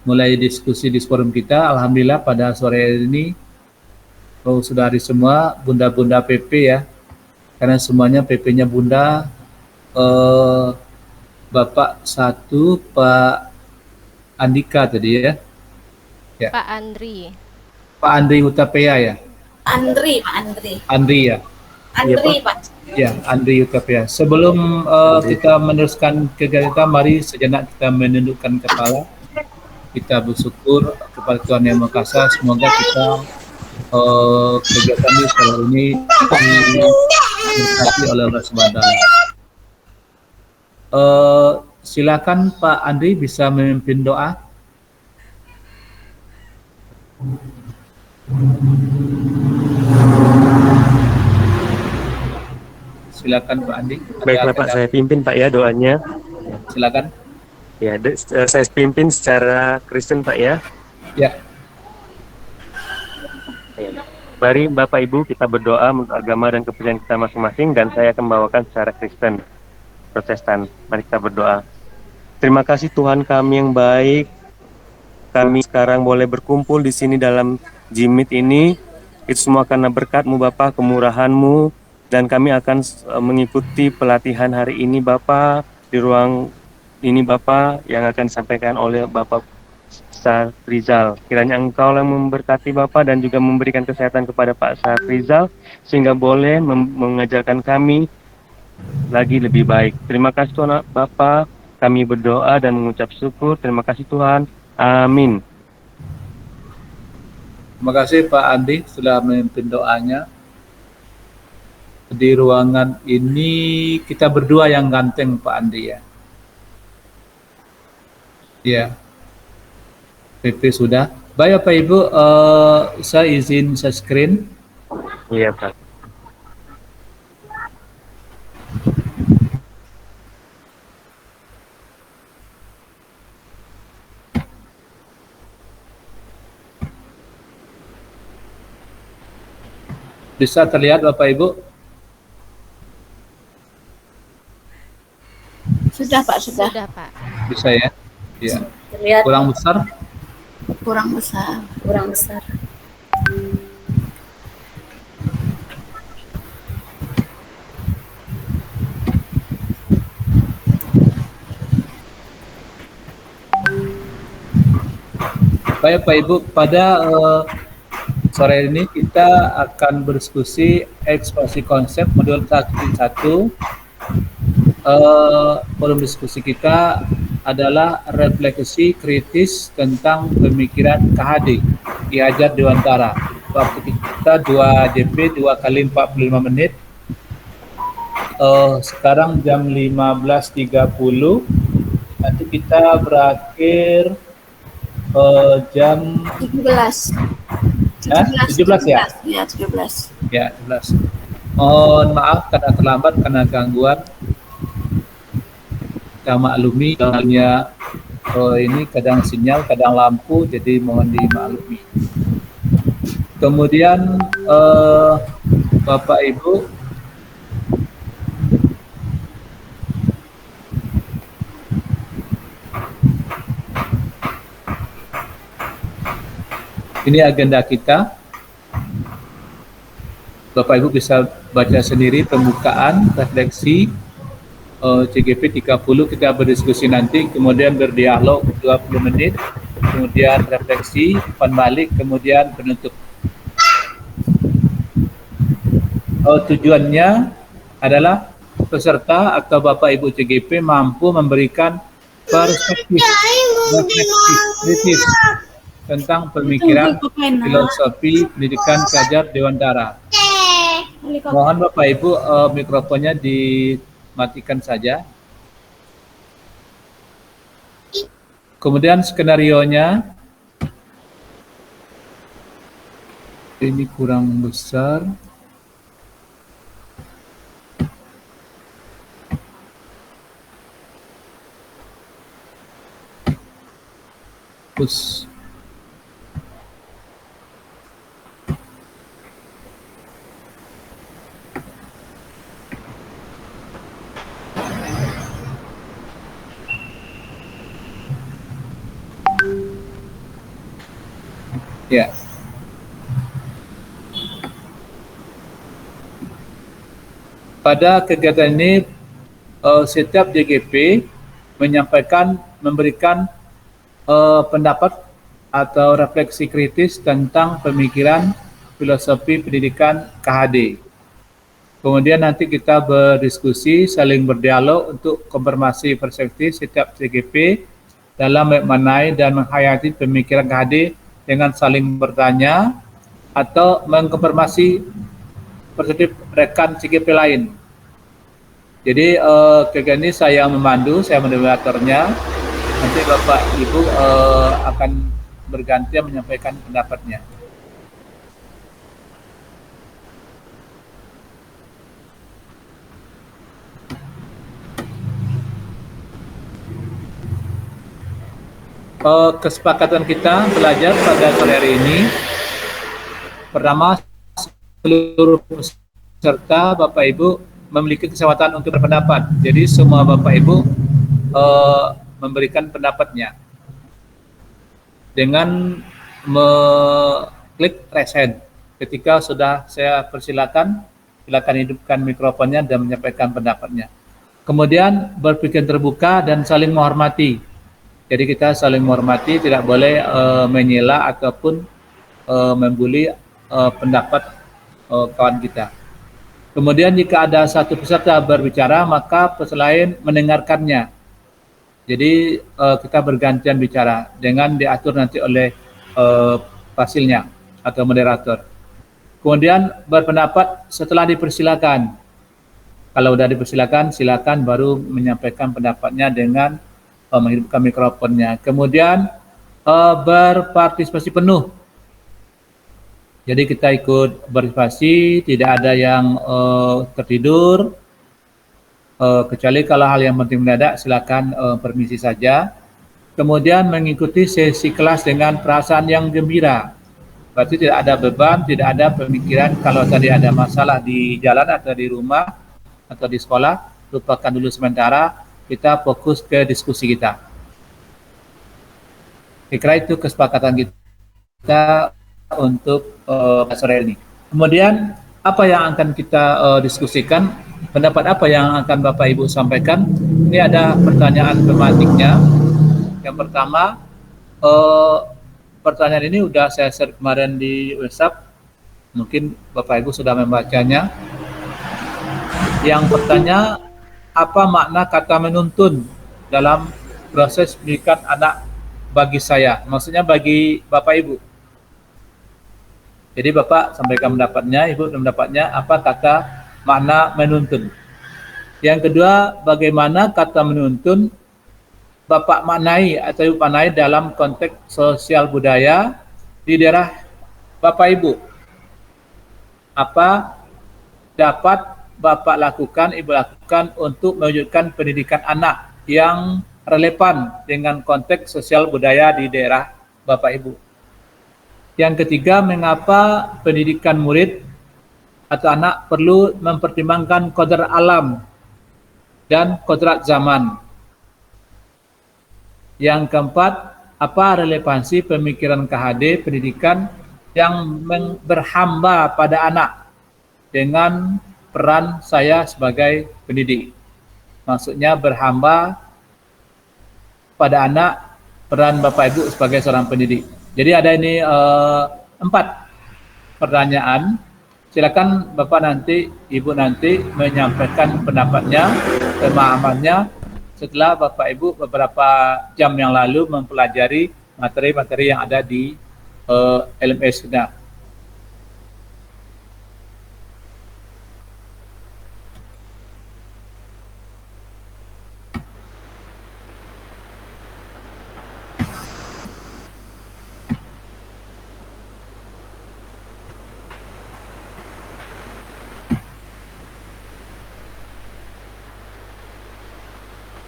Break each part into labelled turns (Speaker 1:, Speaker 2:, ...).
Speaker 1: mulai diskusi di forum kita. Alhamdulillah pada sore hari ini sudah hari semua bunda-bunda PP ya, karena semuanya PP-nya bunda. Bapak satu, Pak Andika tadi ya. Ya.
Speaker 2: Pak Andri.
Speaker 1: Pak Andri Hutapea ya.
Speaker 3: Pak Andri.
Speaker 1: Andri ya.
Speaker 3: Andri, Pak.
Speaker 1: Ya, Andri Hutapea. Sebelum kita meneruskan kegiatan kita, mari sejenak kita menundukkan kepala. Kita bersyukur kepada Tuhan Yang Maha Kuasa. Semoga kita kegiatan ini setelah ini diberkati oleh Allah Subhanahu wa Ta'ala. Silakan Pak Andri bisa memimpin doa. Silakan Pak Andi.
Speaker 4: Baiklah Pak, saya pimpin Pak ya doanya.
Speaker 1: Silakan.
Speaker 4: Ya, saya pimpin secara Kristen Pak ya.
Speaker 1: Ya.
Speaker 4: Mari Bapak Ibu kita berdoa menurut agama dan kepercayaan kita masing-masing, dan saya akan membawakan secara Kristen Protestan. Mari kita berdoa. Terima kasih Tuhan kami yang baik. Kami sekarang boleh berkumpul di sini dalam Jimit ini. Itu semua karena berkat-Mu Bapa, kemurahan-Mu, dan kami akan mengikuti pelatihan hari ini Bapa, di ruang ini Bapa yang akan disampaikan oleh Bapak Rizal. Kiranya Engkau yang memberkati Bapak dan juga memberikan kesehatan kepada Pak Rizal, sehingga boleh mengajarkan kami lagi lebih baik. Terima kasih Tuhan Bapak, kami berdoa dan mengucap syukur. Terima kasih Tuhan. Amin.
Speaker 1: Terima kasih Pak Andi sudah memimpin doanya. Di ruangan ini kita berdua yang ganteng Pak Andi ya. Ya. PP sudah. Baik Pak Ibu, saya izin share screen.
Speaker 4: Iya Pak.
Speaker 1: Bisa terlihat Bapak Ibu?
Speaker 3: Sudah Pak, sudah.
Speaker 2: Sudah Pak.
Speaker 1: Bisa ya? Ya.
Speaker 3: Terlihat.
Speaker 1: Kurang besar?
Speaker 3: Kurang besar. Kurang besar.
Speaker 1: Baik Pak Ibu, pada sore ini kita akan berdiskusi ekspresi konsep modul 1. Forum diskusi kita adalah refleksi kritis tentang pemikiran KHD Ki Hajar Dewantara. Waktu kita 2 JP 2 kali 45 menit. Sekarang jam 15.30. Nanti kita berakhir jam
Speaker 3: 17.
Speaker 1: 17 ya?
Speaker 3: Ya, 17.
Speaker 1: Ya, 17. Mohon maaf karena terlambat karena gangguan. Kita maklumi soalnya ini kadang sinyal, kadang lampu, jadi mohon dimaklumi. Kemudian Bapak Ibu, ini agenda kita. Bapak Ibu bisa baca sendiri pembukaan, refleksi, CGP 30 kita berdiskusi nanti, kemudian berdialog 20 menit, kemudian refleksi, umpan balik, kemudian penutup. Tujuannya adalah peserta atau Bapak Ibu CGP mampu memberikan perspektif refleksi kritis tentang pemikiran filosofi pendidikan Ki Hajar Dewantara. Mohon Bapak Ibu mikrofonnya dimatikan saja. Kemudian skenarionya ini kurang besar. Push. Ya. Pada kegiatan ini setiap DGP memberikan pendapat atau refleksi kritis tentang pemikiran filosofi pendidikan KHD. Kemudian nanti kita berdiskusi, saling berdialog untuk konfirmasi persepsi setiap CGP dalam memaknai dan menghayati pemikiran KHD dengan saling bertanya atau mengkonfirmasi persepsi rekan CGP lain. Jadi kegiatan ini saya memandu, saya moderatornya. Nanti Bapak Ibu akan bergantian menyampaikan pendapatnya. Kesepakatan kita belajar pada sore hari ini, pertama, seluruh peserta Bapak Ibu memiliki kesempatan untuk berpendapat. Jadi semua Bapak Ibu memberikan pendapatnya dengan mengklik raise hand. Ketika sudah saya persilakan, silakan hidupkan mikrofonnya dan menyampaikan pendapatnya. Kemudian berpikir terbuka dan saling menghormati. Jadi kita saling menghormati, tidak boleh menyela ataupun membuli pendapat kawan kita. Kemudian jika ada satu peserta berbicara, maka peserta lain mendengarkannya. Jadi kita bergantian bicara dengan diatur nanti oleh fasilnya atau moderator. Kemudian berpendapat setelah dipersilakan. Kalau sudah dipersilakan, silakan baru menyampaikan pendapatnya dengan menghidupkan mikrofonnya. Kemudian berpartisipasi penuh. Jadi kita ikut berpartisipasi, tidak ada yang tertidur. Kecuali kalau hal yang penting mendadak, silakan permisi saja. Kemudian mengikuti sesi kelas dengan perasaan yang gembira. Berarti tidak ada beban, tidak ada pemikiran kalau tadi ada masalah di jalan atau di rumah atau di sekolah, lupakan dulu sementara. Kita fokus ke diskusi kita. Kira itu kesepakatan kita untuk sore ini. Kemudian apa yang akan kita diskusikan? Pendapat apa yang akan Bapak Ibu sampaikan? Ini ada pertanyaan tematiknya. Yang pertama, pertanyaan ini sudah saya share kemarin di WhatsApp. Mungkin Bapak Ibu sudah membacanya. Yang bertanya, apa makna kata menuntun dalam proses pendidikan anak bagi saya? Maksudnya bagi Bapak Ibu. Jadi Bapak sampaikan pendapatnya, Ibu pendapatnya, apa kata makna menuntun. Yang kedua, bagaimana kata menuntun Bapak maknai atau Ibu maknai dalam konteks sosial budaya di daerah Bapak Ibu. Apa dapat Bapak lakukan, Ibu lakukan untuk mewujudkan pendidikan anak yang relevan dengan konteks sosial budaya di daerah Bapak Ibu. Yang ketiga, mengapa pendidikan murid atau anak perlu mempertimbangkan kodrat alam dan kodrat zaman. Yang keempat, apa relevansi pemikiran KHD pendidikan yang berhamba pada anak dengan peran saya sebagai pendidik. Maksudnya berhamba pada anak, peran Bapak Ibu sebagai seorang pendidik. Jadi ada ini 4 pertanyaan. Silakan Bapak nanti, Ibu nanti menyampaikan pendapatnya, pemahamannya setelah Bapak Ibu beberapa jam yang lalu mempelajari materi-materi yang ada di LMS kita.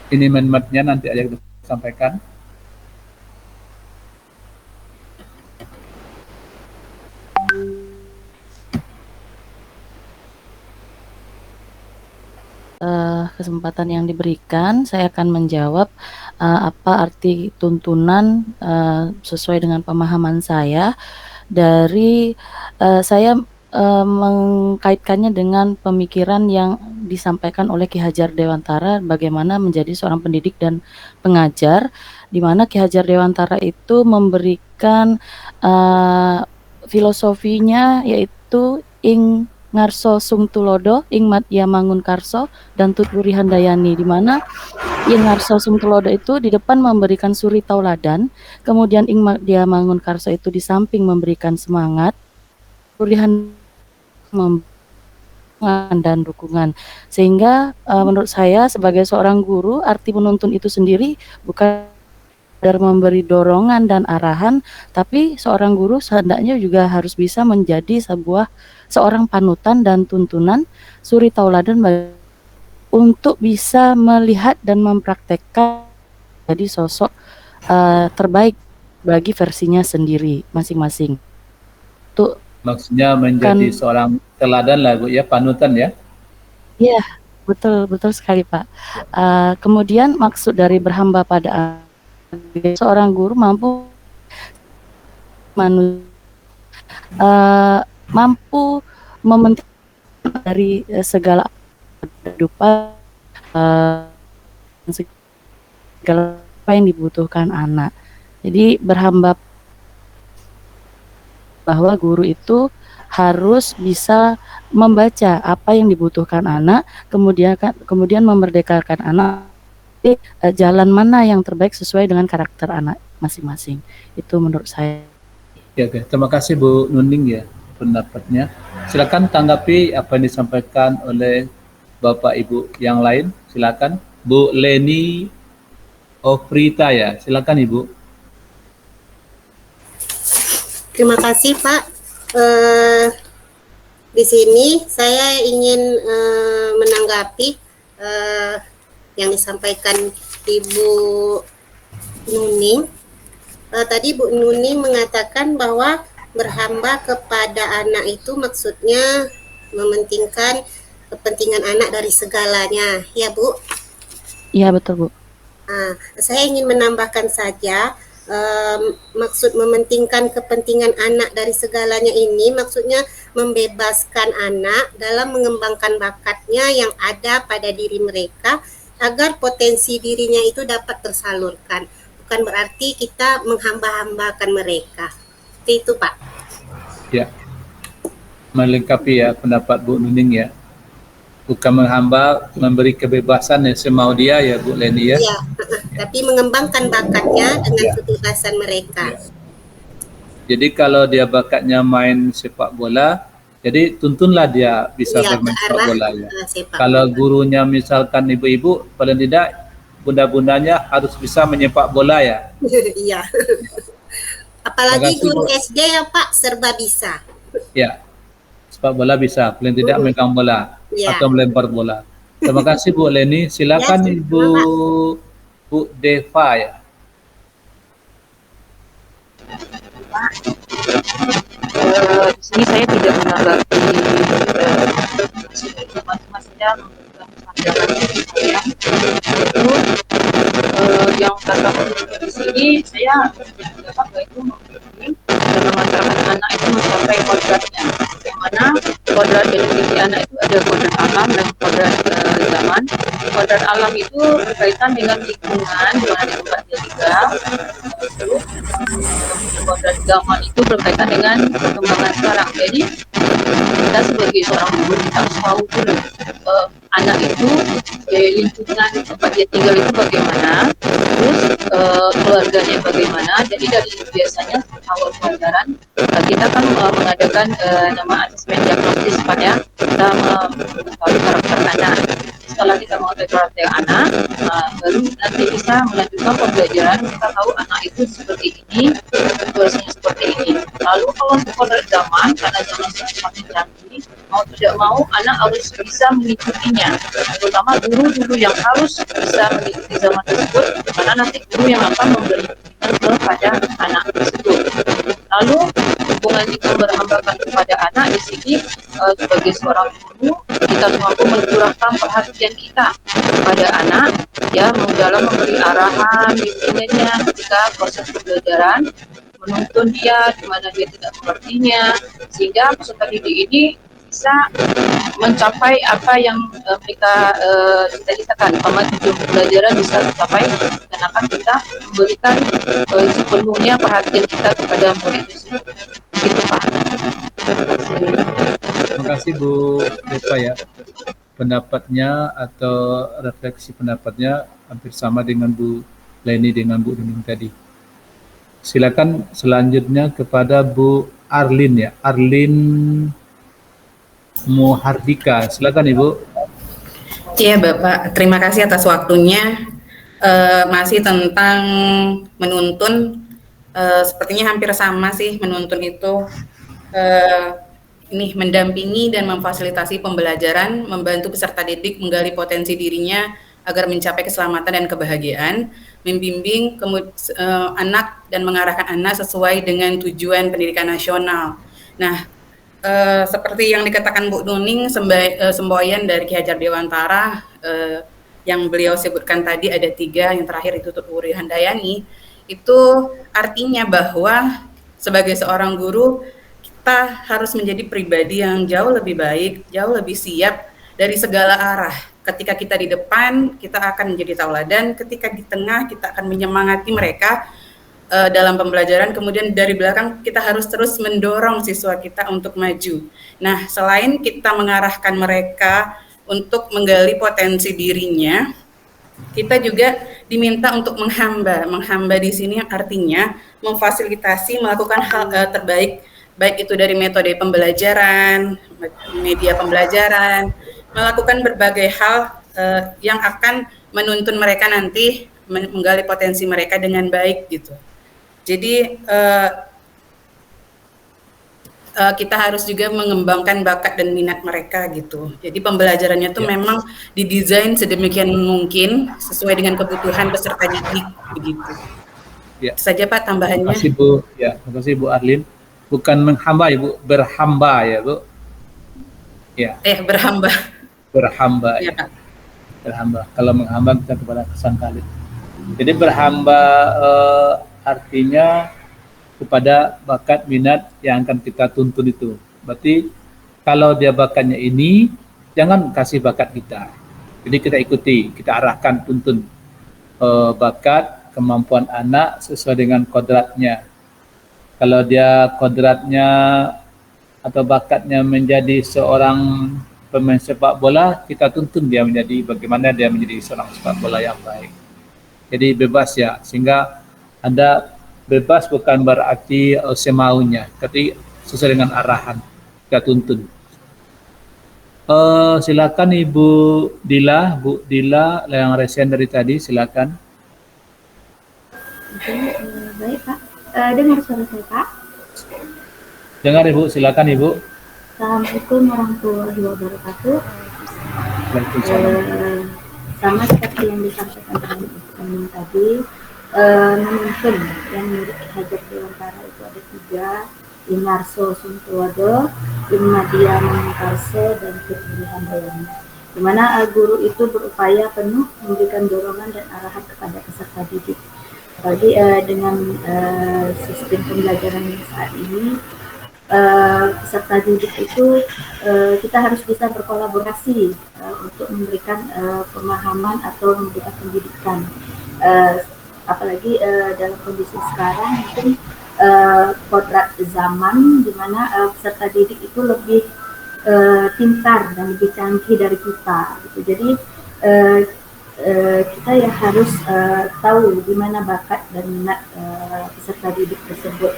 Speaker 1: Ini mandatnya nanti aja kita sampaikan.
Speaker 2: Kesempatan yang diberikan, saya akan menjawab apa arti tuntunan sesuai dengan pemahaman saya dari saya mengkaitkannya dengan pemikiran yang disampaikan oleh Ki Hajar Dewantara bagaimana menjadi seorang pendidik dan pengajar, di mana Ki Hajar Dewantara itu memberikan filosofinya yaitu ing ngarso sung tulodo ing matya mangun karso dan tuturi handayani, di mana ing ngarso sung tulodo itu di depan memberikan suri tauladan, kemudian ing matya mangun karso itu di samping memberikan semangat, tuturi dan dukungan. Sehingga menurut saya sebagai seorang guru, arti menuntun itu sendiri bukan sekedar memberi dorongan dan arahan, tapi seorang guru sehendaknya juga harus bisa menjadi seorang panutan dan tuntunan suri tauladan untuk bisa melihat dan mempraktekkan jadi sosok terbaik bagi versinya sendiri masing-masing. Itu
Speaker 1: Maksudnya menjadi seorang teladan lah Bu ya, panutan ya.
Speaker 2: Iya, betul sekali Pak. Kemudian maksud dari berhamba pada seorang guru mampu mementingkan dari segala kehidupan, segala apa yang dibutuhkan anak. Jadi berhamba bahwa guru itu harus bisa membaca apa yang dibutuhkan anak, kemudian memerdekakan anak jalan mana yang terbaik sesuai dengan karakter anak masing-masing. Itu menurut saya.
Speaker 1: Ya, oke. Terima kasih Bu Nuning ya pendapatnya. Silakan tanggapi apa yang disampaikan oleh Bapak Ibu yang lain. Silakan Bu Leni Ofrita ya. Silakan Ibu.
Speaker 5: Terima kasih Pak. Di sini saya ingin menanggapi yang disampaikan Ibu Nuning. Tadi Bu Nuning mengatakan bahwa berhamba kepada anak itu maksudnya mementingkan kepentingan anak dari segalanya, ya Bu?
Speaker 2: Iya betul Bu.
Speaker 5: Saya ingin menambahkan saja, maksud mementingkan kepentingan anak dari segalanya ini maksudnya membebaskan anak dalam mengembangkan bakatnya yang ada pada diri mereka agar potensi dirinya itu dapat tersalurkan. Bukan berarti kita menghamba-hambakan mereka. Seperti itu Pak.
Speaker 1: Ya, melengkapi ya pendapat Bu Nuning ya. Bukan menghamba, memberi kebebasan yang semau dia ya Bu Leni ya.
Speaker 5: Iya, tapi mengembangkan bakatnya dengan kebebasan mereka.
Speaker 1: Ya. Jadi kalau dia bakatnya main sepak bola, jadi tuntunlah dia bisa bermain sepak bola ya. Kalau gurunya misalkan ibu-ibu, paling tidak bunda-bundanya harus bisa menyepak bola ya.
Speaker 5: Iya. Apalagi guru SD ya Pak, serba bisa.
Speaker 1: Ya, sepak bola bisa, paling tidak megang bola atau melempar bola. Terima kasih Bu Leni. Silakan Bu Deva ya.
Speaker 6: Di sini saya tidak menanggapi masing-masingnya saya itu yang terdapat di sini saya dapat yaitu dalam mengantarkan anak itu mencapai kodratnya, yang mana kodrat yang dimiliki anak itu ada kodrat alam dan kodrat zaman. Kodrat alam itu berkaitan dengan lingkungan di mana di tempat dia tinggal. Kodrat zaman itu berkaitan dengan perkembangan sekarang. Jadi kita sebagai seorang guru kita harus tahu dulu anak itu lingkungan tempat dia tinggal itu bagaimana, terus keluarganya bagaimana. Jadi dari biasanya awal pelajaran kita kan mengadakan nama asesmen diagnostis pada kita mengetahui karakter anak. Setelah kita mengetahui karakter anak, baru nanti bisa melanjutkan pembelajaran. Kita tahu anak itu seperti ini, situasinya seperti ini. Lalu kalau kodrat zaman, karena zaman semakin canggih, mau tidak mau anak harus bisa mengikutinya. Terutama guru-guru yang harus bisa mengikuti zaman tersebut, karena nanti guru yang akan memberikan kepada anak tersebut. Lalu hubungan itu berhambakan kepada anak di sini sebagai seorang guru kita mampu mencurahkan perhatian kita kepada anak, ya, dalam memberi arahan, bimbingannya ketika proses pembelajaran, menuntun dia di mana dia tidak mengertinya, sehingga peserta didik ini bisa mencapai apa yang mereka cita-citakan. Tujuan pembelajaran bisa tercapai karena kita memberikan sepenuhnya perhatian kita kepada murid itu. Gitu, Pak.
Speaker 1: Terima kasih Bu Deva ya. Pendapatnya atau refleksi pendapatnya hampir sama dengan Bu Leni dengan Bu Nuning tadi. Silakan selanjutnya kepada Bu Arlin ya. Arlin Muhardika. Silakan Ibu.
Speaker 7: Iya Bapak, terima kasih atas waktunya. Masih tentang menuntun, sepertinya hampir sama sih menuntun itu. Ini mendampingi dan memfasilitasi pembelajaran, membantu peserta didik menggali potensi dirinya agar mencapai keselamatan dan kebahagiaan, membimbing anak dan mengarahkan anak sesuai dengan tujuan pendidikan nasional. Nah, seperti yang dikatakan Bu Nuning, semboyan dari Ki Hajar Dewantara, yang beliau sebutkan tadi ada 3, yang terakhir itu Tuturi Handayani, itu artinya bahwa sebagai seorang guru, kita harus menjadi pribadi yang jauh lebih baik, jauh lebih siap dari segala arah. Ketika kita di depan, kita akan menjadi tauladan, ketika di tengah, kita akan menyemangati mereka dalam pembelajaran, kemudian dari belakang kita harus terus mendorong siswa kita untuk maju. Nah, selain kita mengarahkan mereka untuk menggali potensi dirinya, kita juga diminta untuk menghamba. Menghamba di sini artinya memfasilitasi, melakukan hal terbaik, baik itu dari metode pembelajaran, media pembelajaran, melakukan berbagai hal yang akan menuntun mereka nanti menggali potensi mereka dengan baik gitu. Jadi kita harus juga mengembangkan bakat dan minat mereka gitu. Jadi pembelajarannya tuh memang didesain sedemikian mungkin sesuai dengan kebutuhan peserta didik begitu.
Speaker 1: Ya.
Speaker 7: Itu saja Pak tambahannya.
Speaker 1: Terima kasih Bu. Ya, terima kasih Bu Arlin. Bukan menghamba Ibu, berhamba ya Bu. Ya.
Speaker 7: Berhamba.
Speaker 1: Berhamba
Speaker 7: ya.
Speaker 1: Ya. Berhamba. Kalau menghamba kita kepada sang Khalik. Jadi berhamba artinya kepada bakat minat yang akan kita tuntun itu. Berarti kalau dia bakatnya ini, jangan kasih bakat kita. Jadi kita ikuti, kita arahkan, tuntun bakat, kemampuan anak sesuai dengan kodratnya. Kalau dia kodratnya atau bakatnya menjadi seorang pemain sepak bola, kita tuntun dia menjadi bagaimana dia menjadi seorang sepak bola yang baik. Jadi bebas ya, sehingga Anda bebas bukan berarti semaunya, tapi sesuai dengan arahan kita tuntun. Silakan Ibu Dila, Bu Dila yang resen dari tadi, silakan.
Speaker 3: Oke, baik Pak. Dengar suara saya Pak?
Speaker 1: Dengar Ibu, silakan Ibu.
Speaker 3: Assalamualaikum warahmatullahi wabarakatuh.
Speaker 1: Waalaikumsalam.
Speaker 3: Sama seperti yang disampaikan teman tadi, menuntun yang mirip Hajar Dewantara itu ada 3, Inarso Suntuwado, Immadia Manungkarse, dan Tuturi Handayani. Di mana guru itu berupaya penuh memberikan dorongan dan arahan kepada peserta didik. Apalagi dengan sistem pembelajaran saat ini, peserta didik itu kita harus bisa berkolaborasi untuk memberikan pemahaman atau memberikan pendidikan. Apalagi dalam kondisi sekarang mungkin kodrat zaman di mana peserta didik itu lebih pintar dan lebih canggih dari kita gitu. Jadi kita ya harus tahu di mana bakat dan minat peserta didik tersebut.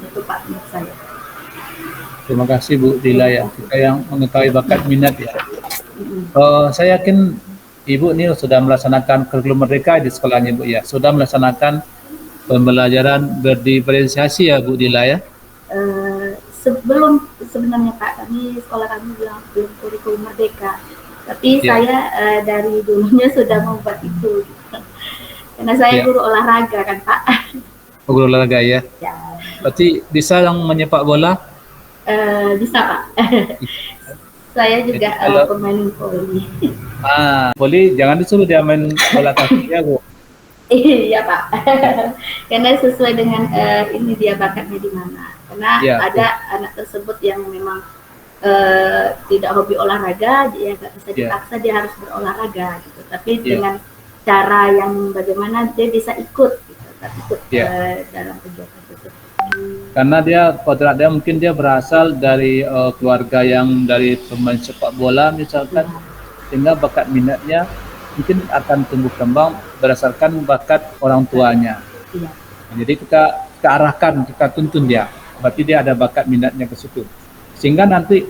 Speaker 3: Itu Pak menurut saya.
Speaker 1: Terima kasih Bu Dila ya, kita yang mengetahui bakat minat ya. Saya yakin Ibu ini sudah melaksanakan kurikulum merdeka di sekolahnya Bu ya, sudah melaksanakan pembelajaran berdiferensiasi ya Bu Dila ya.
Speaker 3: Sebelum sebenarnya Pak, sekolah kami belum kurikulum merdeka, tapi saya dari dulunya sudah membuat itu, karena saya guru olahraga kan Pak.
Speaker 1: Guru olahraga ya.
Speaker 3: Ya.
Speaker 1: Berarti bisa yang menyepak bola?
Speaker 3: Bisa Pak. Saya
Speaker 1: Jadi
Speaker 3: juga
Speaker 1: kalau
Speaker 3: pemain voli.
Speaker 1: voli jangan disuruh dia main bola kaki ya Bu.
Speaker 3: Iya Pak, karena sesuai dengan ini dia bakatnya di mana. Karena
Speaker 1: Iya,
Speaker 3: ada anak tersebut yang memang tidak hobi olahraga, dia nggak bisa
Speaker 1: Iya.
Speaker 3: dipaksa dia harus berolahraga gitu. Tapi
Speaker 1: Iya.
Speaker 3: dengan cara yang bagaimana dia bisa ikut, gitu, ikut
Speaker 1: Iya.
Speaker 3: dalam kegiatan tersebut.
Speaker 1: Karena dia kodrat dia mungkin dia berasal dari keluarga yang dari pemain sepak bola misalkan, sehingga bakat minatnya mungkin akan tumbuh kembang berdasarkan bakat orang tuanya.
Speaker 3: Iya.
Speaker 1: Jadi kita arahkan, kita tuntun dia, berarti dia ada bakat minatnya ke situ, sehingga nanti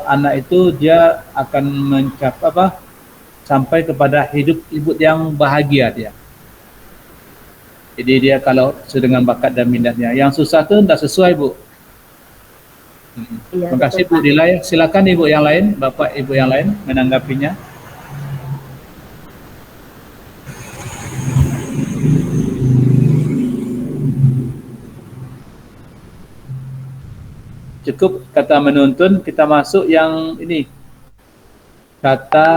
Speaker 1: anak itu dia akan mencapai sampai kepada hidup yang bahagia dia. Jadi dia kalau dengan bakat dan minatnya, yang susah tuh tidak sesuai Bu.
Speaker 3: Iya,
Speaker 1: Terima kasih
Speaker 3: betul,
Speaker 1: Bu Dilay. Silakan Ibu yang lain, Bapak Ibu yang lain menanggapinya. Cukup kata menuntun, kita masuk yang ini. Kata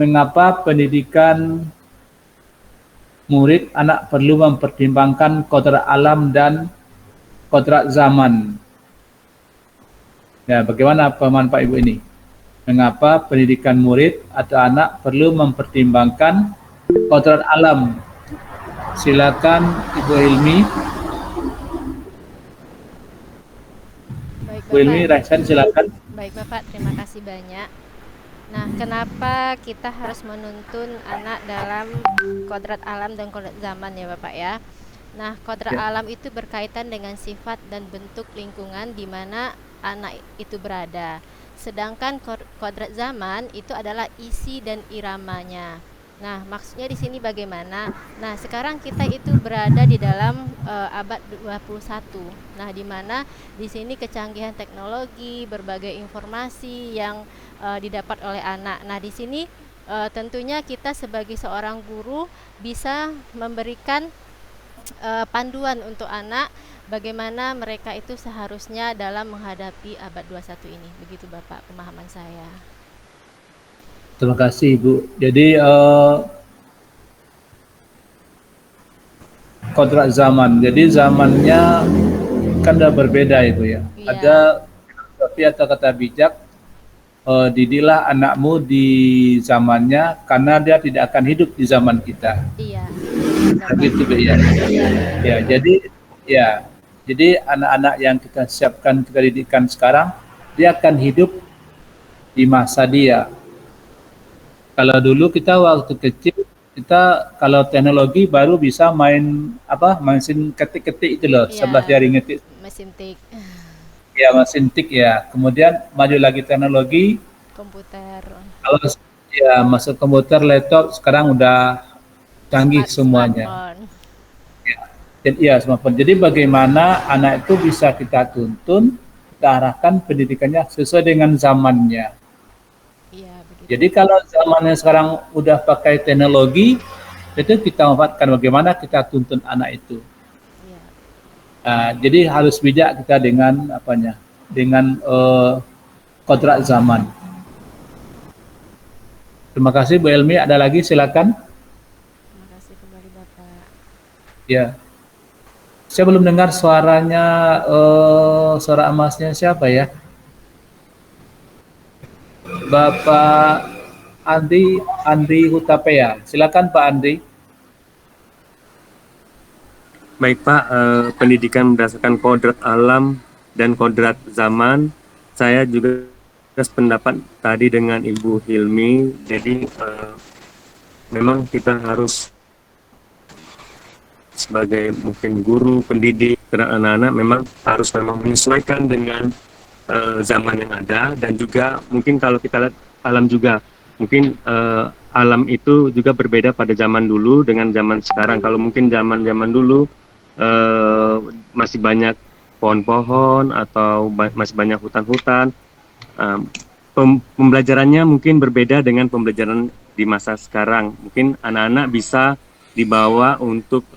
Speaker 1: mengapa pendidikan murid anak perlu mempertimbangkan kodrat alam dan kodrat zaman. Ya, bagaimana pemahaman Pak Ibu ini? Mengapa pendidikan murid atau anak perlu mempertimbangkan kodrat alam? Silakan Ibu Hilmi.
Speaker 8: Baik,
Speaker 1: Bu Hilmi, Raisan silakan.
Speaker 8: Baik Bapak, terima kasih banyak. Nah, kenapa kita harus menuntun anak dalam kodrat alam dan kodrat zaman ya Bapak ya? Nah, kodrat alam itu berkaitan dengan sifat dan bentuk lingkungan di mana anak itu berada. Sedangkan kodrat zaman itu adalah isi dan iramanya. Nah, maksudnya di sini bagaimana? Nah, sekarang kita itu berada di dalam abad 21. Nah, di mana di sini kecanggihan teknologi, berbagai informasi yang didapat oleh anak. Nah, di sini tentunya kita sebagai seorang guru bisa memberikan panduan untuk anak bagaimana mereka itu seharusnya dalam menghadapi abad 21 ini. Begitu Bapak pemahaman saya.
Speaker 1: Terima kasih Ibu. Jadi kodrat zaman. Jadi zamannya kan udah berbeda Ibu ya.
Speaker 8: Iya.
Speaker 1: Ada filosofi atau kata bijak, didiklah anakmu di zamannya karena dia tidak akan hidup di zaman kita.
Speaker 8: Iya.
Speaker 1: Begitu Bu ya. Ya, jadi anak-anak yang kita siapkan, kita didikan sekarang, dia akan hidup di masa dia. Kalau dulu kita waktu kecil, kita kalau teknologi baru bisa main mesin ketik-ketik itu loh,
Speaker 8: Iya.
Speaker 1: 11 jari ngetik.
Speaker 8: Mesin tik,
Speaker 1: Ya, mesin tik ya. Kemudian maju lagi teknologi,
Speaker 8: komputer,
Speaker 1: kalau ya masuk komputer, laptop, sekarang udah canggih semuanya.
Speaker 8: smartphone.
Speaker 1: Ya, smartphone. Jadi bagaimana anak itu bisa kita tuntun, kita arahkan pendidikannya sesuai dengan zamannya.
Speaker 8: Iya, begitu.
Speaker 1: Jadi kalau zamannya sekarang udah pakai teknologi, itu kita manfaatkan bagaimana kita tuntun anak itu.
Speaker 8: Iya.
Speaker 1: Jadi harus bijak kita dengan dengan kodrat zaman. Terima kasih Bu Elmi. Ada lagi silakan.
Speaker 8: Terima kasih kembali Bapak.
Speaker 1: Ya, saya belum dengar suaranya, suara emasnya siapa ya? Bapak Andri Hutapea. Silakan Pak Andri.
Speaker 4: Baik Pak, pendidikan berdasarkan kodrat alam dan kodrat zaman, saya juga sependapat tadi dengan Ibu Hilmi. Jadi memang kita harus sebagai mungkin guru, pendidik, anak-anak memang harus menyesuaikan dengan zaman yang ada, dan juga mungkin kalau kita lihat alam juga, mungkin alam itu juga berbeda pada zaman dulu dengan zaman sekarang. Kalau mungkin zaman dulu masih banyak pohon-pohon atau masih banyak hutan-hutan, pembelajarannya mungkin berbeda dengan pembelajaran di masa sekarang. Mungkin anak-anak bisa dibawa untuk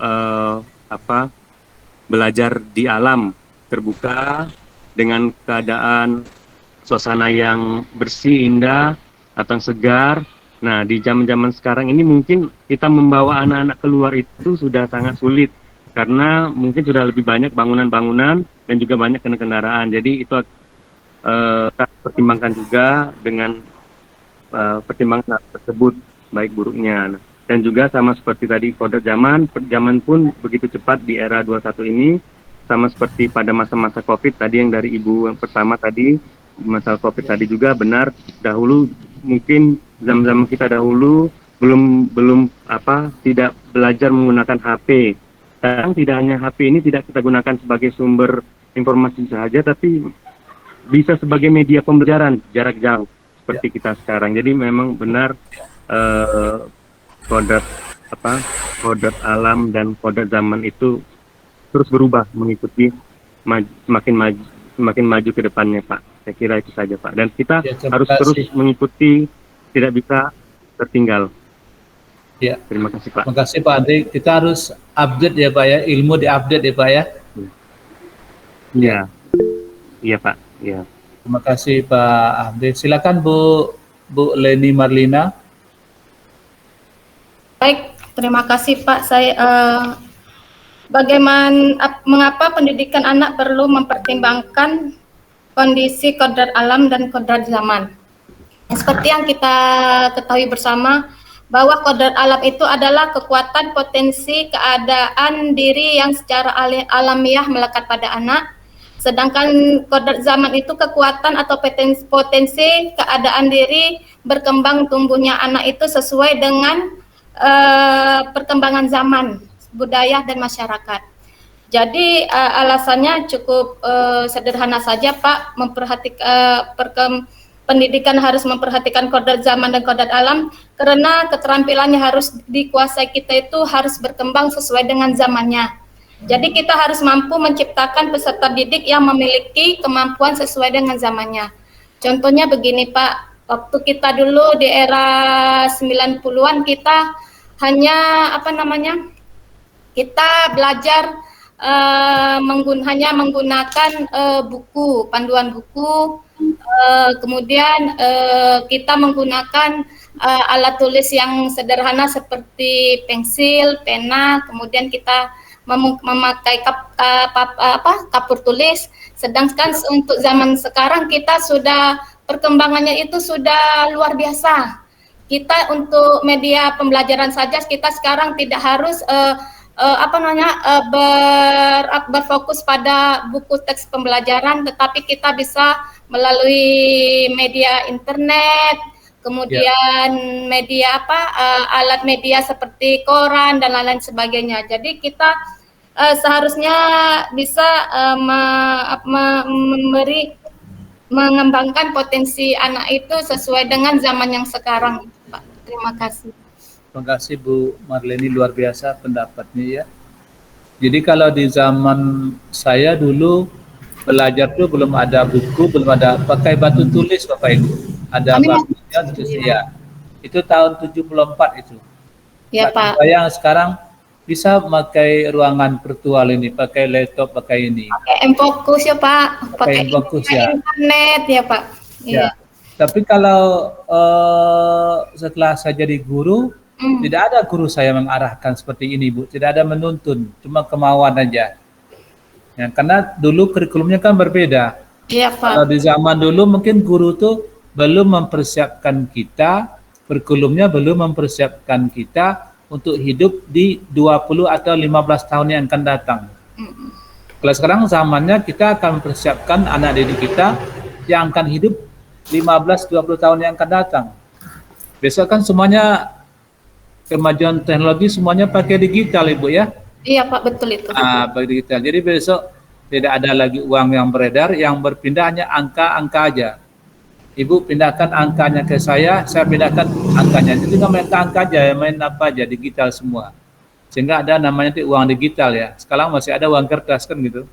Speaker 4: belajar di alam terbuka dengan keadaan suasana yang bersih, indah, atau segar. Nah, di zaman-zaman sekarang ini mungkin kita membawa anak-anak keluar itu sudah sangat sulit karena mungkin sudah lebih banyak bangunan-bangunan dan juga banyak kendaraan. Jadi itu kita pertimbangkan juga dengan pertimbangan tersebut baik buruknya. Dan juga sama seperti tadi kodrat zaman pun begitu cepat di era 21 ini, sama seperti pada masa-masa Covid tadi yang dari Ibu yang pertama tadi, masalah Covid tadi juga benar, dahulu mungkin zaman-zaman kita dahulu belum tidak belajar menggunakan HP. Sekarang tidak hanya HP ini tidak kita gunakan sebagai sumber informasi saja, tapi bisa sebagai media pembelajaran jarak jauh seperti kita sekarang. Jadi memang benar kodrat alam dan kodrat zaman itu terus berubah mengikuti semakin maju ke depannya, Pak. Saya kira itu saja, Pak. Dan kita harus terus mengikuti, tidak bisa tertinggal.
Speaker 1: Ya.
Speaker 4: Terima kasih, Pak.
Speaker 1: Terima kasih, Pak Andri. Kita harus update ya, Pak ya. Ilmu diupdate ya, Pak ya.
Speaker 4: Iya. Iya, Pak. Iya.
Speaker 1: Terima kasih, Pak Andri. Silakan Bu Leni Marlina.
Speaker 9: Baik, terima kasih Pak. Saya mengapa pendidikan anak perlu mempertimbangkan kondisi kodrat alam dan kodrat zaman. Seperti yang kita ketahui bersama bahwa kodrat alam itu adalah kekuatan potensi keadaan diri yang secara alamiah melekat pada anak. Sedangkan kodrat zaman itu kekuatan atau potensi keadaan diri berkembang tumbuhnya anak itu sesuai dengan perkembangan zaman, budaya dan masyarakat. Jadi alasannya cukup sederhana saja, Pak. Pendidikan harus memperhatikan kodrat zaman dan kodrat alam karena keterampilannya harus dikuasai kita itu harus berkembang sesuai dengan zamannya. Jadi kita harus mampu menciptakan peserta didik yang memiliki kemampuan sesuai dengan zamannya. Contohnya begini, Pak. Waktu kita dulu di era 90-an kita hanya kita belajar hanya menggunakan buku, panduan buku, kemudian kita menggunakan alat tulis yang sederhana seperti pensil, pena, kemudian kita memakai kapur tulis. Sedangkan untuk zaman sekarang kita sudah perkembangannya itu sudah luar biasa. Kita untuk media pembelajaran saja kita sekarang tidak harus berfokus pada buku teks pembelajaran, tetapi kita bisa melalui media internet, kemudian media alat media seperti koran dan lain-lain sebagainya. Jadi kita seharusnya bisa mengembangkan potensi anak itu sesuai dengan zaman yang sekarang, Pak. Terima kasih.
Speaker 1: Terima kasih Bu Marleni, luar biasa pendapatnya ya. Jadi kalau di zaman saya dulu belajar tuh belum ada buku, belum ada, pakai batu tulis Bapak Ibu. Ada batunya tulis ya. Itu tahun 74 itu. Ya Pak. Saya sekarang bisa pakai ruangan virtual ini, pakai laptop, pakai ini.
Speaker 9: Pakai M-Focus ya Pak. Pakai
Speaker 1: M-Focus ya.
Speaker 9: Internet ya Pak.
Speaker 1: Ya. Tapi kalau setelah saya jadi guru, tidak ada guru saya mengarahkan seperti ini, Bu. Tidak ada menuntun, cuma kemauan aja. Ya, karena dulu kurikulumnya kan berbeda.
Speaker 9: Iya, Pak.
Speaker 1: Kalau di zaman dulu mungkin guru tuh belum mempersiapkan kita, kurikulumnya belum mempersiapkan kita untuk hidup di 20 atau 15 tahun yang akan datang. Kalau sekarang zamannya kita akan mempersiapkan anak didik kita yang akan hidup 15-20 tahun yang akan datang. Besok kan semuanya kemajuan teknologi semuanya pakai digital, Ibu ya?
Speaker 9: Iya Pak, betul itu.
Speaker 1: Pakai digital. Jadi besok tidak ada lagi uang yang beredar, yang berpindah hanya angka-angka aja. Ibu pindahkan angkanya ke saya pindahkan angkanya. Jadi nggak main angka aja, main apa aja, digital semua. Sehingga ada namanya uang digital ya. Sekarang masih ada uang kertas kan gitu.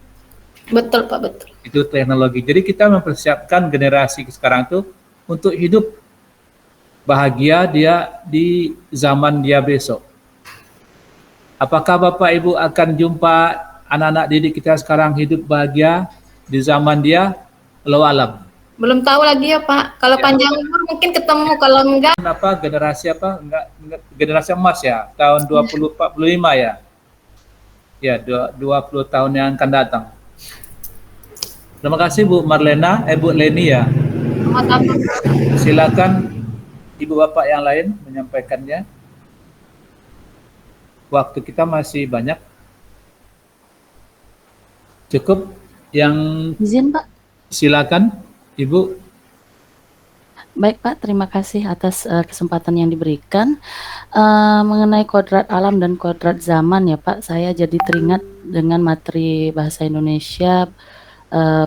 Speaker 9: Betul Pak, betul.
Speaker 1: Itu teknologi. Jadi kita mempersiapkan generasi sekarang tuh untuk hidup bahagia dia di zaman dia besok. Apakah Bapak Ibu akan jumpa anak-anak didik kita sekarang hidup bahagia di zaman dia? Wallahu alam.
Speaker 9: Belum tahu lagi ya Pak. Kalau
Speaker 1: Ya.
Speaker 9: panjang umur mungkin ketemu, kalau enggak
Speaker 1: Apa generasi apa? Enggak generasi emas ya, tahun 2045 ya. Ya, 20 tahun yang akan datang. Terima kasih Bu Marlena, Bu Leni ya.
Speaker 9: sama-sama.
Speaker 1: Silakan Ibu Bapak yang lain menyampaikannya. Waktu kita masih banyak. Cukup yang
Speaker 2: Izin Pak.
Speaker 1: silakan Ibu.
Speaker 2: Baik Pak, terima kasih atas kesempatan yang diberikan. Mengenai kodrat alam dan kodrat zaman ya Pak, saya jadi teringat dengan materi bahasa Indonesia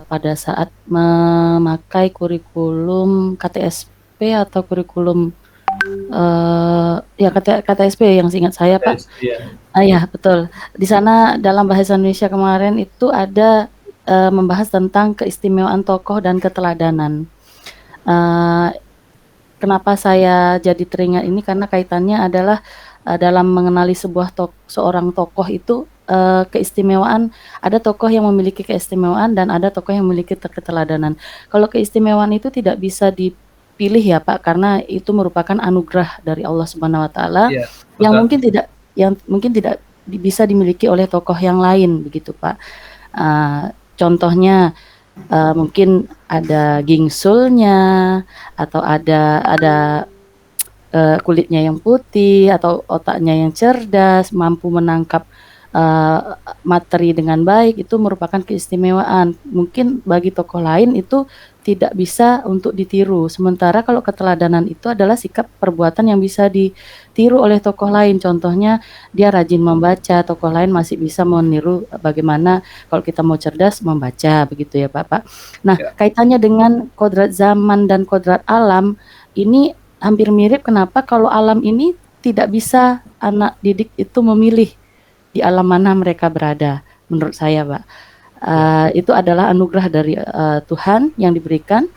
Speaker 2: pada saat memakai kurikulum KTSP atau kurikulum ya KTSP yang seingat saya Pak.
Speaker 1: Ya.
Speaker 2: Ya betul. Di sana dalam bahasa Indonesia kemarin itu ada membahas tentang keistimewaan tokoh dan keteladanan. Kenapa saya jadi teringat ini karena kaitannya adalah dalam mengenali seorang tokoh itu keistimewaan, ada tokoh yang memiliki keistimewaan dan ada tokoh yang memiliki keteladanan. Kalau keistimewaan itu tidak bisa dipilih ya Pak, karena itu merupakan anugerah dari Allah Subhanahu wa taala
Speaker 1: Ya,
Speaker 2: yang mungkin tidak bisa dimiliki oleh tokoh yang lain begitu Pak. Contohnya mungkin ada gingsulnya atau ada kulitnya yang putih atau otaknya yang cerdas, mampu menangkap materi dengan baik, itu merupakan keistimewaan. Mungkin bagi tokoh lain itu tidak bisa untuk ditiru. Sementara kalau keteladanan itu adalah sikap perbuatan yang bisa ditiru oleh tokoh lain. Contohnya dia rajin membaca, tokoh lain masih bisa meniru bagaimana kalau kita mau cerdas membaca, begitu ya Pak. Nah, kaitannya dengan kodrat zaman dan kodrat alam ini hampir mirip. Kenapa? Kalau alam ini tidak bisa anak didik itu memilih di alam mana mereka berada, menurut saya Pak. Itu adalah anugerah dari Tuhan yang diberikan.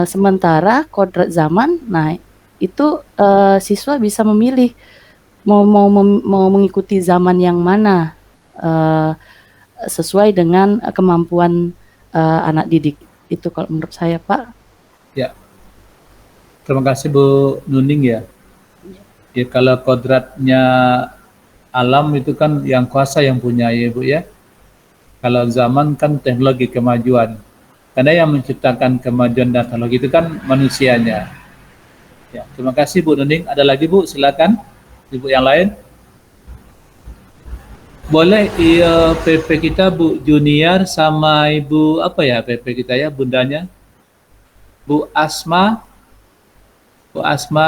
Speaker 2: Sementara kodrat zaman, nah itu siswa bisa memilih mau mengikuti zaman yang mana sesuai dengan kemampuan anak didik. Itu kalau menurut saya Pak.
Speaker 1: Ya. Terima kasih Bu Nuning ya. Ya kalau kodratnya alam itu kan yang kuasa yang punya ya Bu ya. Kalau zaman kan teknologi kemajuan. Karena yang menciptakan kemajuan dan teknologi itu kan manusianya. Ya, terima kasih Bu Nuning. Ada lagi Bu, silakan. Ibu yang lain. Boleh PP kita Bu Junior sama Ibu apa ya PP kita ya bundanya? Bu Asma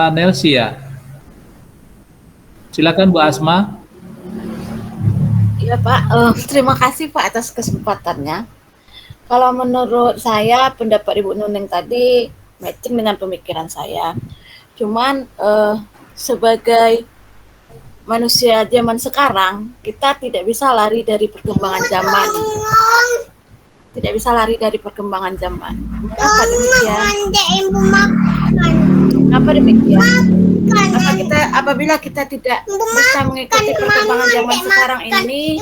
Speaker 1: Nelsi ya. Silakan Bu Asma.
Speaker 10: Ya Pak, terima kasih Pak atas kesempatannya. Kalau menurut saya pendapat Ibu Nuning tadi matching dengan pemikiran saya. Cuman sebagai manusia zaman sekarang, kita tidak bisa lari dari perkembangan zaman. Tidak bisa lari dari perkembangan zaman. Kenapa demikian? Kenapa demikian? Apabila kita tidak bisa mengikuti perkembangan zaman sekarang ini,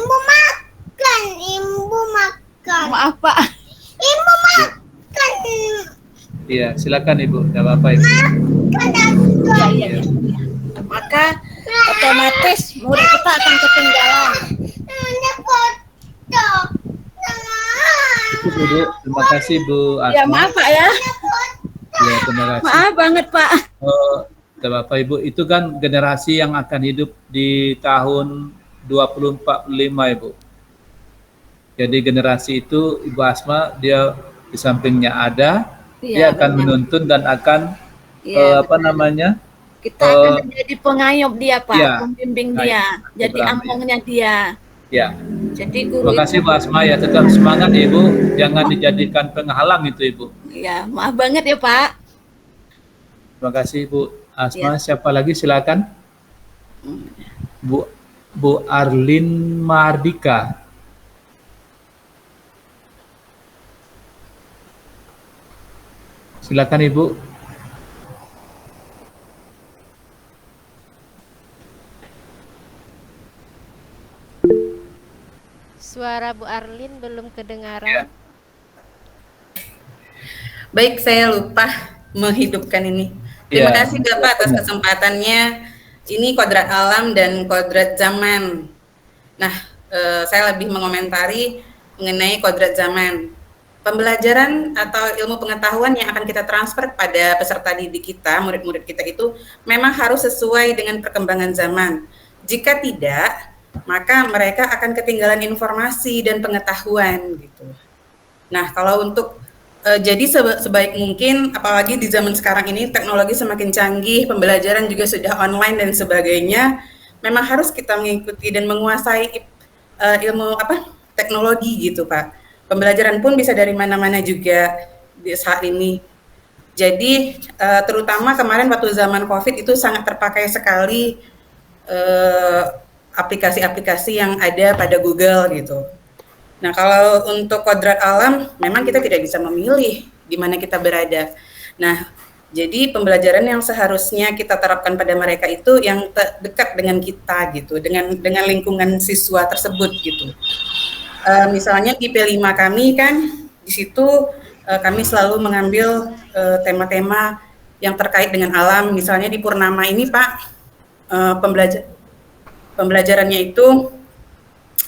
Speaker 10: maaf Pak.
Speaker 1: Iya, silakan Ibu. Tidak apa-apa Ibu.
Speaker 10: Ya. Maka otomatis murid kita akan ketinggalan.
Speaker 1: Itu Bu, terima kasih Bu Asma.
Speaker 10: Ya maaf Pak ya.
Speaker 1: Ya, terima kasih.
Speaker 10: Maaf banget Pak.
Speaker 1: Tidak apa-apa Ibu. Itu kan generasi yang akan hidup di tahun 2045 Ibu. Jadi generasi itu Ibu Asma dia di sampingnya ada, dia akan menuntun dan akan
Speaker 10: kita akan menjadi pengayom dia Pak, pembimbing dia, jadi amongnya dia.
Speaker 1: Ya.
Speaker 10: Jadi guru.
Speaker 1: Terima kasih Bu Asma ya, tetap semangat Ibu, jangan dijadikan penghalang itu Ibu.
Speaker 10: Ya, maaf banget ya Pak.
Speaker 1: Terima kasih Bu Asma. Siapa lagi silakan? Bu Arlin Mardika. Silakan Ibu.
Speaker 8: Suara Bu Arlin belum kedengaran.
Speaker 7: Baik, saya lupa menghidupkan ini. Terima
Speaker 1: Ya,
Speaker 7: kasih Bapak atas kesempatannya. Ini kodrat alam dan kodrat zaman. Nah, saya lebih mengomentari mengenai kodrat zaman. Pembelajaran atau ilmu pengetahuan yang akan kita transfer pada peserta didik kita, murid-murid kita itu memang harus sesuai dengan perkembangan zaman. Jika tidak, maka mereka akan ketinggalan informasi dan pengetahuan gitu. Nah, kalau untuk jadi sebaik mungkin, apalagi di zaman sekarang ini teknologi semakin canggih, pembelajaran juga sudah online dan sebagainya, memang harus kita mengikuti dan menguasai ilmu teknologi gitu Pak. Pembelajaran pun bisa dari mana-mana juga di saat ini. Jadi terutama kemarin waktu zaman COVID itu sangat terpakai sekali aplikasi-aplikasi yang ada pada Google gitu. Nah, kalau untuk kodrat alam, memang kita tidak bisa memilih di mana kita berada. Nah, jadi pembelajaran yang seharusnya kita terapkan pada mereka itu yang dekat dengan kita gitu, dengan lingkungan siswa tersebut gitu. Misalnya di P5 kami kan, di situ kami selalu mengambil tema-tema yang terkait dengan alam. Misalnya di Purnama ini Pak, pembelajarannya itu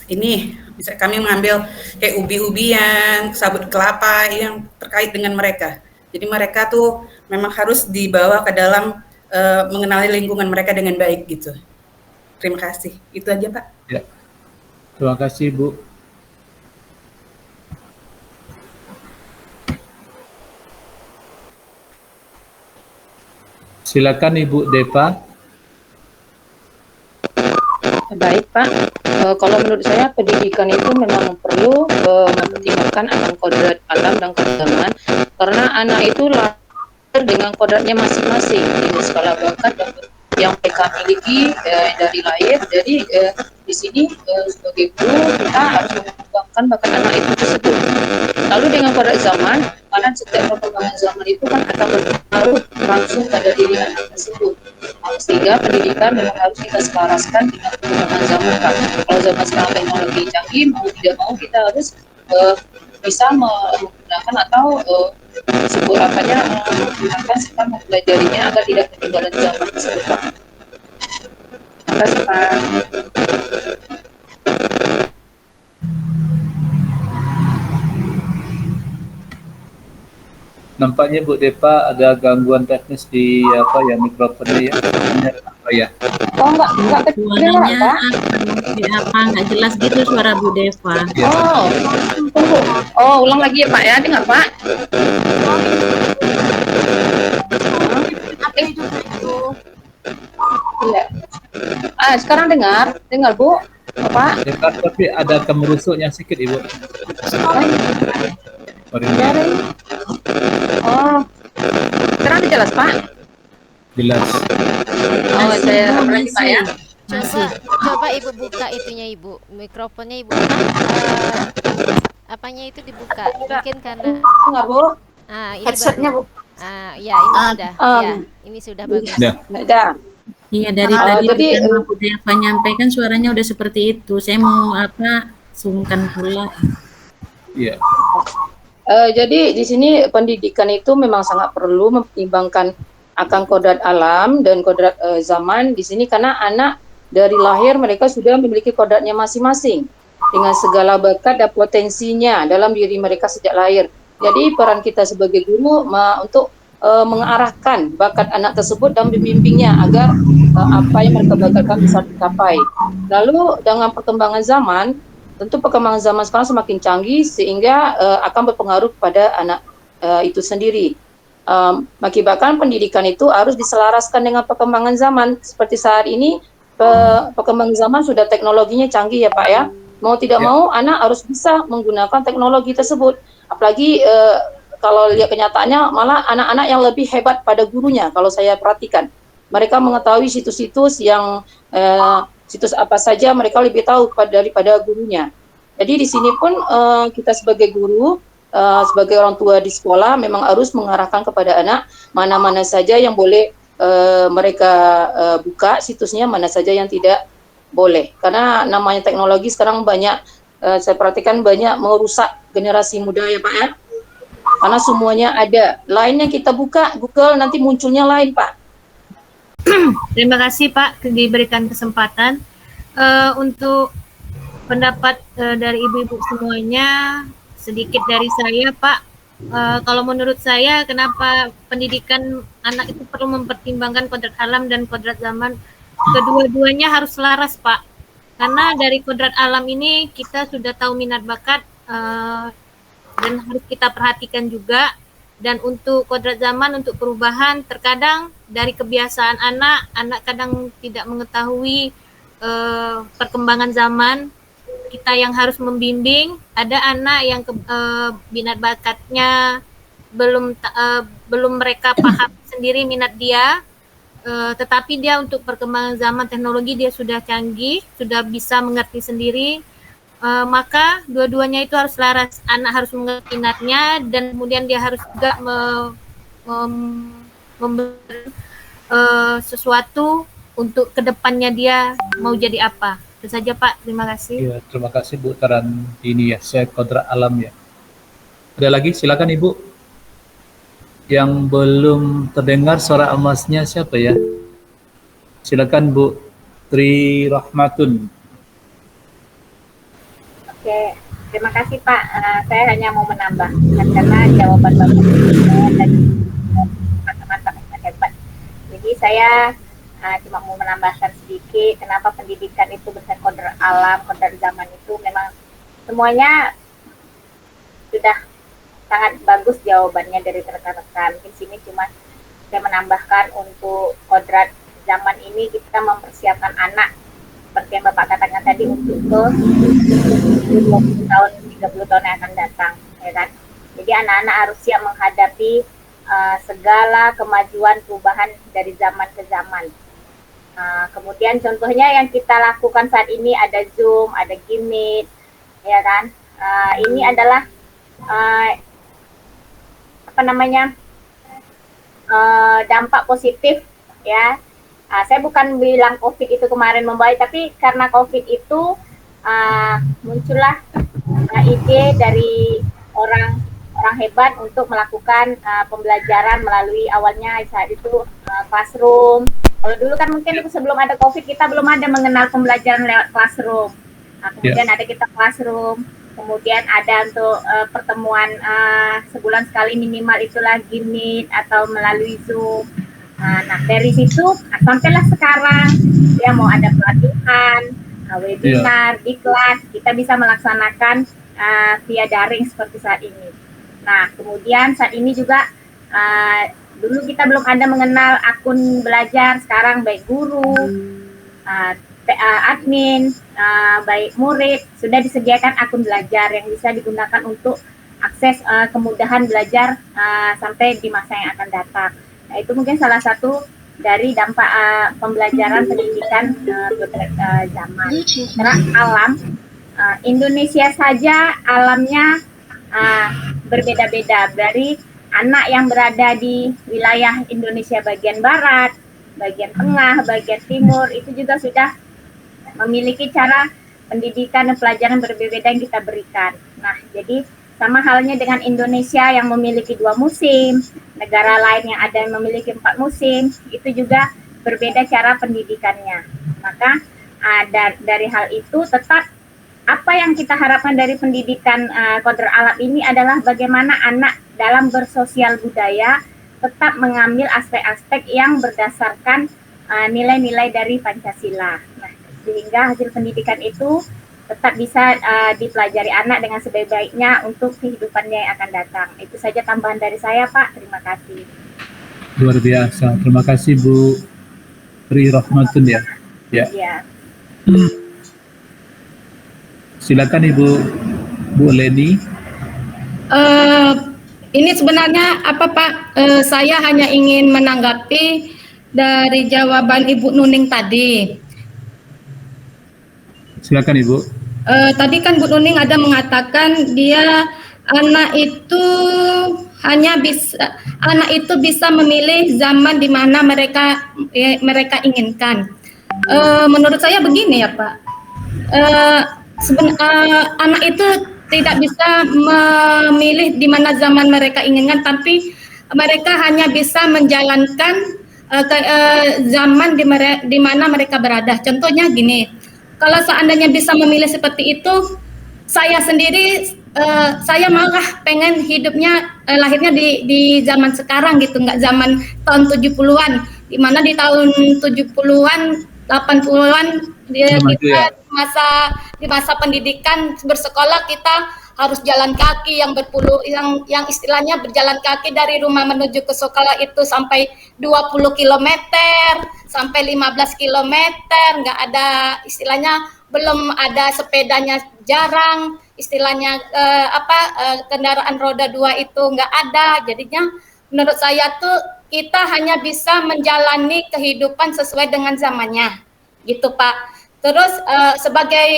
Speaker 7: ini bisa kami mengambil kayak ubi-ubian, sabut kelapa yang terkait dengan mereka. Jadi mereka tuh memang harus dibawa ke dalam mengenali lingkungan mereka dengan baik gitu. Terima kasih. Itu aja Pak.
Speaker 1: Ya. Terima kasih Bu. Silakan Ibu Depa.
Speaker 6: Baik Pak, kalau menurut saya pendidikan itu memang perlu mempertimbangkan akan kodrat alam dan kodrat zaman, karena anak itu lahir dengan kodratnya masing-masing, dengan skala bakat yang mereka miliki dari lahir. Jadi di sini sebagai guru kita harus mengembangkan bakat anak itu tersebut. Lalu dengan kodrat zaman, karena setiap perkembangan zaman itu kan akan berpengaruh langsung pada diri anak tersebut. Sehingga pendidikan memang harus kita selaraskan dengan perkembangan zaman Pak. Kalau zaman sekarang teknologi canggih, mau tidak mau kita harus bisa menggunakan atau sebut menggunakan serta mempelajarinya agar tidak ketinggalan zaman tersebut Pak. Terima kasih Pak.
Speaker 1: Nampaknya Bu Depa ada gangguan teknis di mikrofonnya ya. Oh ya.
Speaker 6: Oh enggak
Speaker 11: Suaranya nggak jelas gitu suara Bu Deva.
Speaker 1: Ya.
Speaker 6: Oh, ulang lagi ya Pak ya, dengar Pak. Iya. Sekarang dengar Bu, Pak.
Speaker 1: Depa, tapi ada kemerusuknya sedikit Ibu.
Speaker 6: Oh, sekarang jelas Pak.
Speaker 1: Jelas.
Speaker 6: Oh, saya apalagi Pak ya.
Speaker 8: Coba Ibu buka itunya Ibu, mikrofonnya Ibu. Apanya itu dibuka? Mungkin karena
Speaker 6: enggak Bu.
Speaker 8: Ini
Speaker 10: Headsetnya Bu.
Speaker 8: Ya ini sudah. Ya, ini sudah bagus.
Speaker 6: Sudah.
Speaker 11: Iya, dari tadi
Speaker 6: jadi
Speaker 11: Bu Deva menyampaikan suaranya udah seperti itu. Saya mau sungkan pula.
Speaker 1: Iya.
Speaker 6: Jadi di sini pendidikan itu memang sangat perlu mempertimbangkan akan kodrat alam dan kodrat zaman di sini, karena anak dari lahir mereka sudah memiliki kodratnya masing-masing dengan segala bakat dan potensinya dalam diri mereka sejak lahir. Jadi peran kita sebagai guru untuk mengarahkan bakat anak tersebut dan membimbingnya agar apa yang mereka bakatkan bisa dicapai. Lalu dengan perkembangan zaman, tentu perkembangan zaman sekarang semakin canggih sehingga akan berpengaruh kepada anak itu sendiri. Mengakibatkan pendidikan itu harus diselaraskan dengan perkembangan zaman. Seperti saat ini perkembangan zaman sudah teknologinya canggih ya Pak ya. Mau tidak mau anak harus bisa menggunakan teknologi tersebut. Apalagi kalau lihat kenyataannya malah anak-anak yang lebih hebat pada gurunya kalau saya perhatikan. Mereka mengetahui situs-situs yang situs apa saja mereka lebih tahu daripada gurunya. Jadi di sini pun kita sebagai guru, sebagai orang tua di sekolah memang harus mengarahkan kepada anak mana-mana saja yang boleh mereka buka situsnya, mana saja yang tidak boleh. Karena namanya teknologi sekarang banyak, saya perhatikan banyak merusak generasi muda ya Pak ya. karena semuanya ada. Lainnya kita buka Google nanti munculnya lain, Pak.
Speaker 9: Terima kasih Pak diberikan kesempatan. Untuk pendapat dari ibu-ibu semuanya, sedikit dari saya Pak. Kalau menurut saya, kenapa pendidikan anak itu perlu mempertimbangkan kodrat alam dan kodrat zaman? Kedua-duanya harus selaras Pak. Karena dari kodrat alam ini kita sudah tahu minat bakat dan harus kita perhatikan juga. Dan untuk kodrat zaman, untuk perubahan, terkadang dari kebiasaan anak kadang tidak mengetahui perkembangan zaman. Kita yang harus membimbing. Ada anak yang minat bakatnya belum mereka paham sendiri minat dia, tetapi dia untuk perkembangan zaman teknologi dia sudah canggih, sudah bisa mengerti sendiri. Maka dua-duanya itu harus selaras. Anak harus mengerti minatnya dan kemudian dia harus juga memberi sesuatu untuk kedepannya dia mau jadi apa. Itu saja Pak, terima kasih.
Speaker 1: Ya, terima kasih Bu Taran ini ya, saya kodrat alam ya. Ada lagi, silakan Ibu. Yang belum terdengar suara emasnya siapa ya? Silakan Bu Tri Rahmatun.
Speaker 3: Oke, terima kasih Pak. Saya hanya mau menambahkan karena jawaban Bapak tadi mantap hebat. Jadi saya cuma mau menambahkan sedikit kenapa pendidikan itu besar kodrat alam, kodrat zaman itu memang semuanya sudah sangat bagus jawabannya dari rekan-rekan. Di sini cuma saya menambahkan untuk kodrat zaman ini kita mempersiapkan anak seperti yang Bapak katakan tadi untuk ke 20 tahun, 30 tahun yang akan datang, ya kan? Jadi anak-anak harus siap menghadapi segala kemajuan perubahan dari zaman ke zaman. Kemudian contohnya yang kita lakukan saat ini ada Zoom, ada Gmeet, ya kan? Ini adalah dampak positif, ya. Saya bukan bilang COVID itu kemarin membaik, tapi karena COVID itu muncullah ide dari orang hebat untuk melakukan pembelajaran melalui awalnya saat itu classroom. Kalau dulu kan mungkin sebelum ada COVID kita belum ada mengenal pembelajaran lewat classroom. Kemudian ada kita classroom, kemudian ada untuk pertemuan sebulan sekali minimal itulah Gmeet atau melalui Zoom. Nah dari situ sampailah sekarang ya mau ada pelatihan, webinar di kelas, kita bisa melaksanakan via daring seperti saat ini. Nah kemudian saat ini juga dulu kita belum ada mengenal akun belajar, sekarang baik guru, admin, baik murid sudah disediakan akun belajar yang bisa digunakan untuk akses kemudahan belajar sampai di masa yang akan datang. Nah, itu mungkin salah satu dari dampak pembelajaran pendidikan zaman. Karena alam, Indonesia saja alamnya berbeda-beda. Dari anak yang berada di wilayah Indonesia bagian barat, bagian tengah, bagian timur, itu juga sudah memiliki cara pendidikan dan pelajaran berbeda yang kita berikan. Nah, jadi sama halnya dengan Indonesia yang memiliki 2 musim, negara lain yang ada yang memiliki 4 musim, itu juga berbeda cara pendidikannya. Maka dari hal itu tetap apa yang kita harapkan dari pendidikan kodrat alam ini adalah bagaimana anak dalam bersosial budaya tetap mengambil aspek-aspek yang berdasarkan nilai-nilai dari Pancasila. Nah, sehingga hasil pendidikan itu tetap bisa dipelajari anak dengan sebaik-baiknya untuk kehidupannya yang akan datang. Itu saja tambahan dari saya, Pak. Terima kasih.
Speaker 1: Luar biasa. Terima kasih Bu Tri Rahmatun ya. Ya. Silakan Ibu Bu Leni.
Speaker 9: Ini sebenarnya apa Pak? Saya hanya ingin menanggapi dari jawaban Ibu Nuning tadi.
Speaker 1: Silakan Ibu.
Speaker 9: Tadi kan Bu Nuning ada mengatakan dia anak itu bisa memilih zaman di mana mereka inginkan. Menurut saya begini ya Pak. Anak itu tidak bisa memilih di mana zaman mereka inginkan, tapi mereka hanya bisa menjalankan zaman di mana mereka berada. Contohnya gini, kalau seandainya bisa memilih seperti itu, saya sendiri saya malah pengen hidupnya lahirnya di zaman sekarang gitu, nggak zaman tahun 70-an, di mana di tahun 70-an 80-an kita di masa pendidikan bersekolah kita harus jalan kaki yang yang istilahnya berjalan kaki dari rumah menuju ke sekolah itu sampai 20 km sampai 15 km, nggak ada istilahnya, belum ada sepedanya, jarang istilahnya kendaraan roda 2 itu nggak ada. Jadinya menurut saya tuh kita hanya bisa menjalani kehidupan sesuai dengan zamannya gitu Pak. Terus sebagai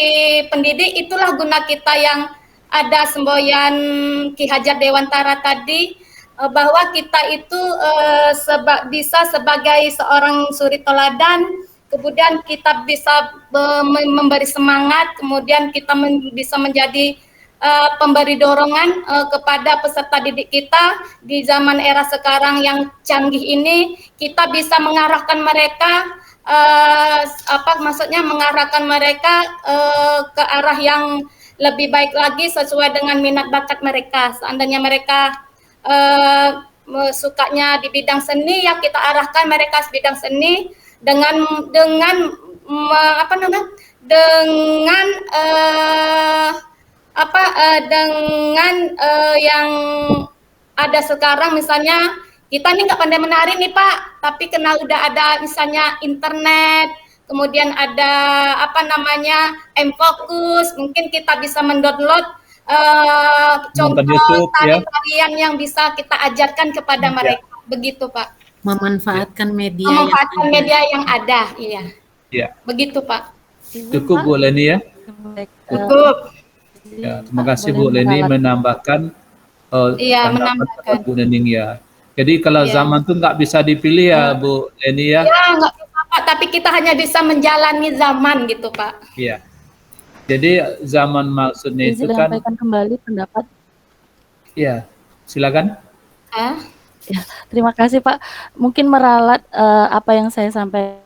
Speaker 9: pendidik itulah guna kita yang ada semboyan Ki Hajar Dewantara tadi, bahwa kita itu bisa sebagai seorang suri teladan, kemudian kita bisa memberi semangat, kemudian kita bisa menjadi pemberi dorongan kepada peserta didik kita di zaman era sekarang yang canggih ini. Kita bisa mengarahkan mereka mengarahkan mereka ke arah yang lebih baik lagi sesuai dengan minat bakat mereka. Seandainya mereka sukanya di bidang seni, ya kita arahkan mereka di bidang seni dengan yang ada sekarang. Misalnya kita nih nggak pandai menari nih Pak, tapi kenal udah ada misalnya internet, kemudian ada M-Focus, mungkin kita bisa mendownload contoh tarian yang bisa kita ajarkan kepada mereka, begitu Pak.
Speaker 11: Memanfaatkan media.
Speaker 9: Memanfaatkan media yang ada, iya.
Speaker 1: Ya.
Speaker 9: Begitu Pak.
Speaker 1: Cukup Bu Leni ya.
Speaker 9: Cukup.
Speaker 1: Ya, terima kasih Bu Leni menambahkan.
Speaker 9: Menambahkan.
Speaker 1: Bu Nening ya. Jadi kalau zaman tuh nggak bisa dipilih ya Bu Leni ya.
Speaker 9: Ya nggak bisa Pak, tapi kita hanya bisa menjalani zaman gitu Pak.
Speaker 1: Iya. Jadi zaman maksudnya itu kan.
Speaker 2: Sampaikan kembali pendapat.
Speaker 1: Iya, silakan.
Speaker 2: Ya, terima kasih Pak. Mungkin meralat apa yang saya sampaikan,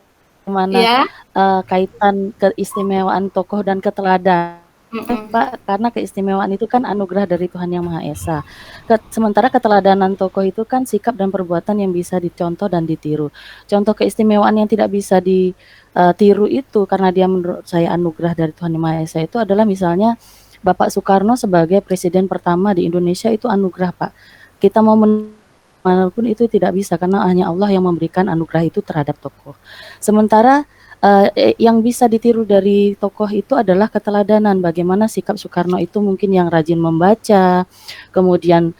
Speaker 2: kaitan keistimewaan tokoh dan keteladanan. Pak, karena keistimewaan itu kan anugerah dari Tuhan Yang Maha Esa. Sementara keteladanan tokoh itu kan sikap dan perbuatan yang bisa dicontoh dan ditiru. Contoh keistimewaan yang tidak bisa ditiru itu, karena dia menurut saya anugerah dari Tuhan Yang Maha Esa, itu adalah misalnya Bapak Soekarno sebagai presiden pertama di Indonesia, itu anugerah Pak. Kita mau manapun itu tidak bisa, karena hanya Allah yang memberikan anugerah itu terhadap tokoh. Sementara yang bisa ditiru dari tokoh itu adalah keteladanan, bagaimana sikap Soekarno itu mungkin yang rajin membaca, kemudian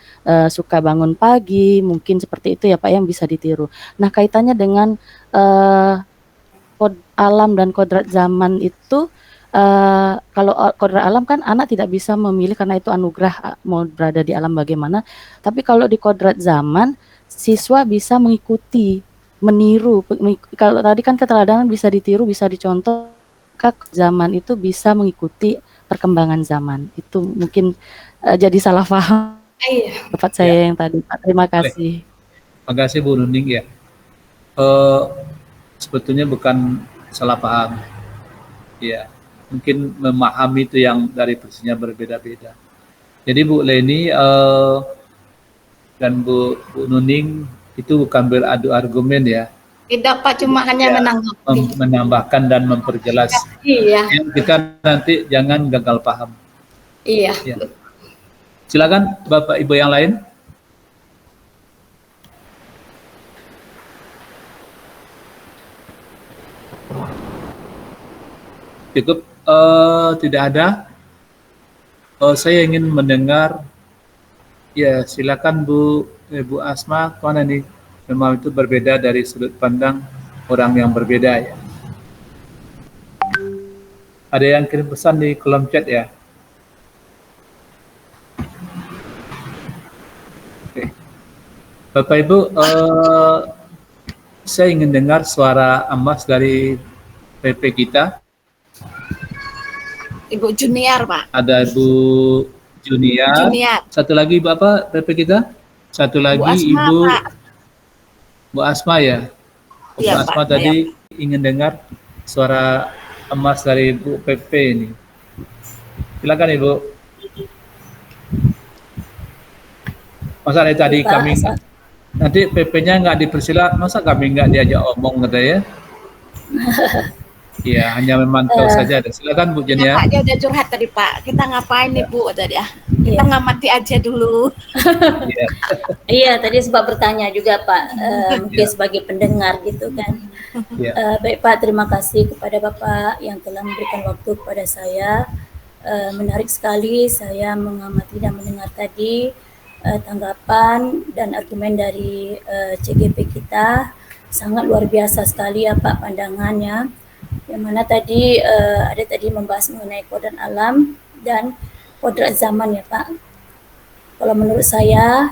Speaker 2: suka bangun pagi, mungkin seperti itu ya Pak yang bisa ditiru. Nah, kaitannya dengan kod alam dan kodrat zaman itu, kalau kodrat alam kan anak tidak bisa memilih karena itu anugerah mau berada di alam bagaimana, tapi kalau di kodrat zaman siswa bisa mengikuti, meniru. Kalau tadi kan keteladanan bisa ditiru, bisa dicontoh, zaman itu bisa mengikuti perkembangan zaman. Itu mungkin jadi salah paham tempat saya yang tadi Pak. Terima kasih.
Speaker 1: Terima kasih Bu Nuning ya. Sebetulnya bukan salah paham. Ya, mungkin memahami itu yang dari versinya berbeda-beda. Jadi Bu Leni dan Bu Nuning itu bukan beradu argumen ya.
Speaker 9: Tidak Pak, cuma hanya
Speaker 1: menambahkan dan memperjelas.
Speaker 9: Iya.
Speaker 1: Kita nanti jangan gagal paham.
Speaker 9: Iya.
Speaker 1: Ya. Silakan Bapak Ibu yang lain. Cukup, tidak ada. Saya ingin mendengar. Ya, silakan Bu Asma, mana nih? Memang itu berbeda dari sudut pandang orang yang berbeda ya. Ada yang kirim pesan di kolom chat ya. Oke. Bapak Ibu, saya ingin dengar suara Amas dari PP kita.
Speaker 10: Ibu Junior Pak.
Speaker 1: Ada Bu Junior.
Speaker 10: Junior.
Speaker 1: Satu lagi Bapak PP kita? Satu
Speaker 10: Bu
Speaker 1: lagi
Speaker 10: Asma,
Speaker 1: Ibu
Speaker 10: Pak.
Speaker 1: Bu Asma ya? Bu
Speaker 10: Iya,
Speaker 1: Asma
Speaker 10: Pak.
Speaker 1: tadi ingin dengar suara emas dari Bu PP ini. Silakan Ibu. Masa dari tadi
Speaker 2: Pak,
Speaker 1: kami nanti PP-nya nggak dipersilat, masa kami nggak diajak omong katanya? Iya, hanya memantau saja. Silakan Bu Jen ya.
Speaker 10: Pak, dia udah curhat tadi Pak. Kita ngapain nih Bu tadi ya? Kita ngamati aja dulu.
Speaker 11: Iya, tadi sempat bertanya juga Pak, mungkin sebagai pendengar gitu kan. Baik Pak, terima kasih kepada Bapak yang telah memberikan waktu kepada saya. Menarik sekali saya mengamati dan mendengar tadi tanggapan dan argumen dari CGP kita. Sangat luar biasa sekali ya Pak pandangannya. Yang mana tadi ada tadi membahas mengenai kodrat alam dan kodrat zaman ya Pak. Kalau menurut saya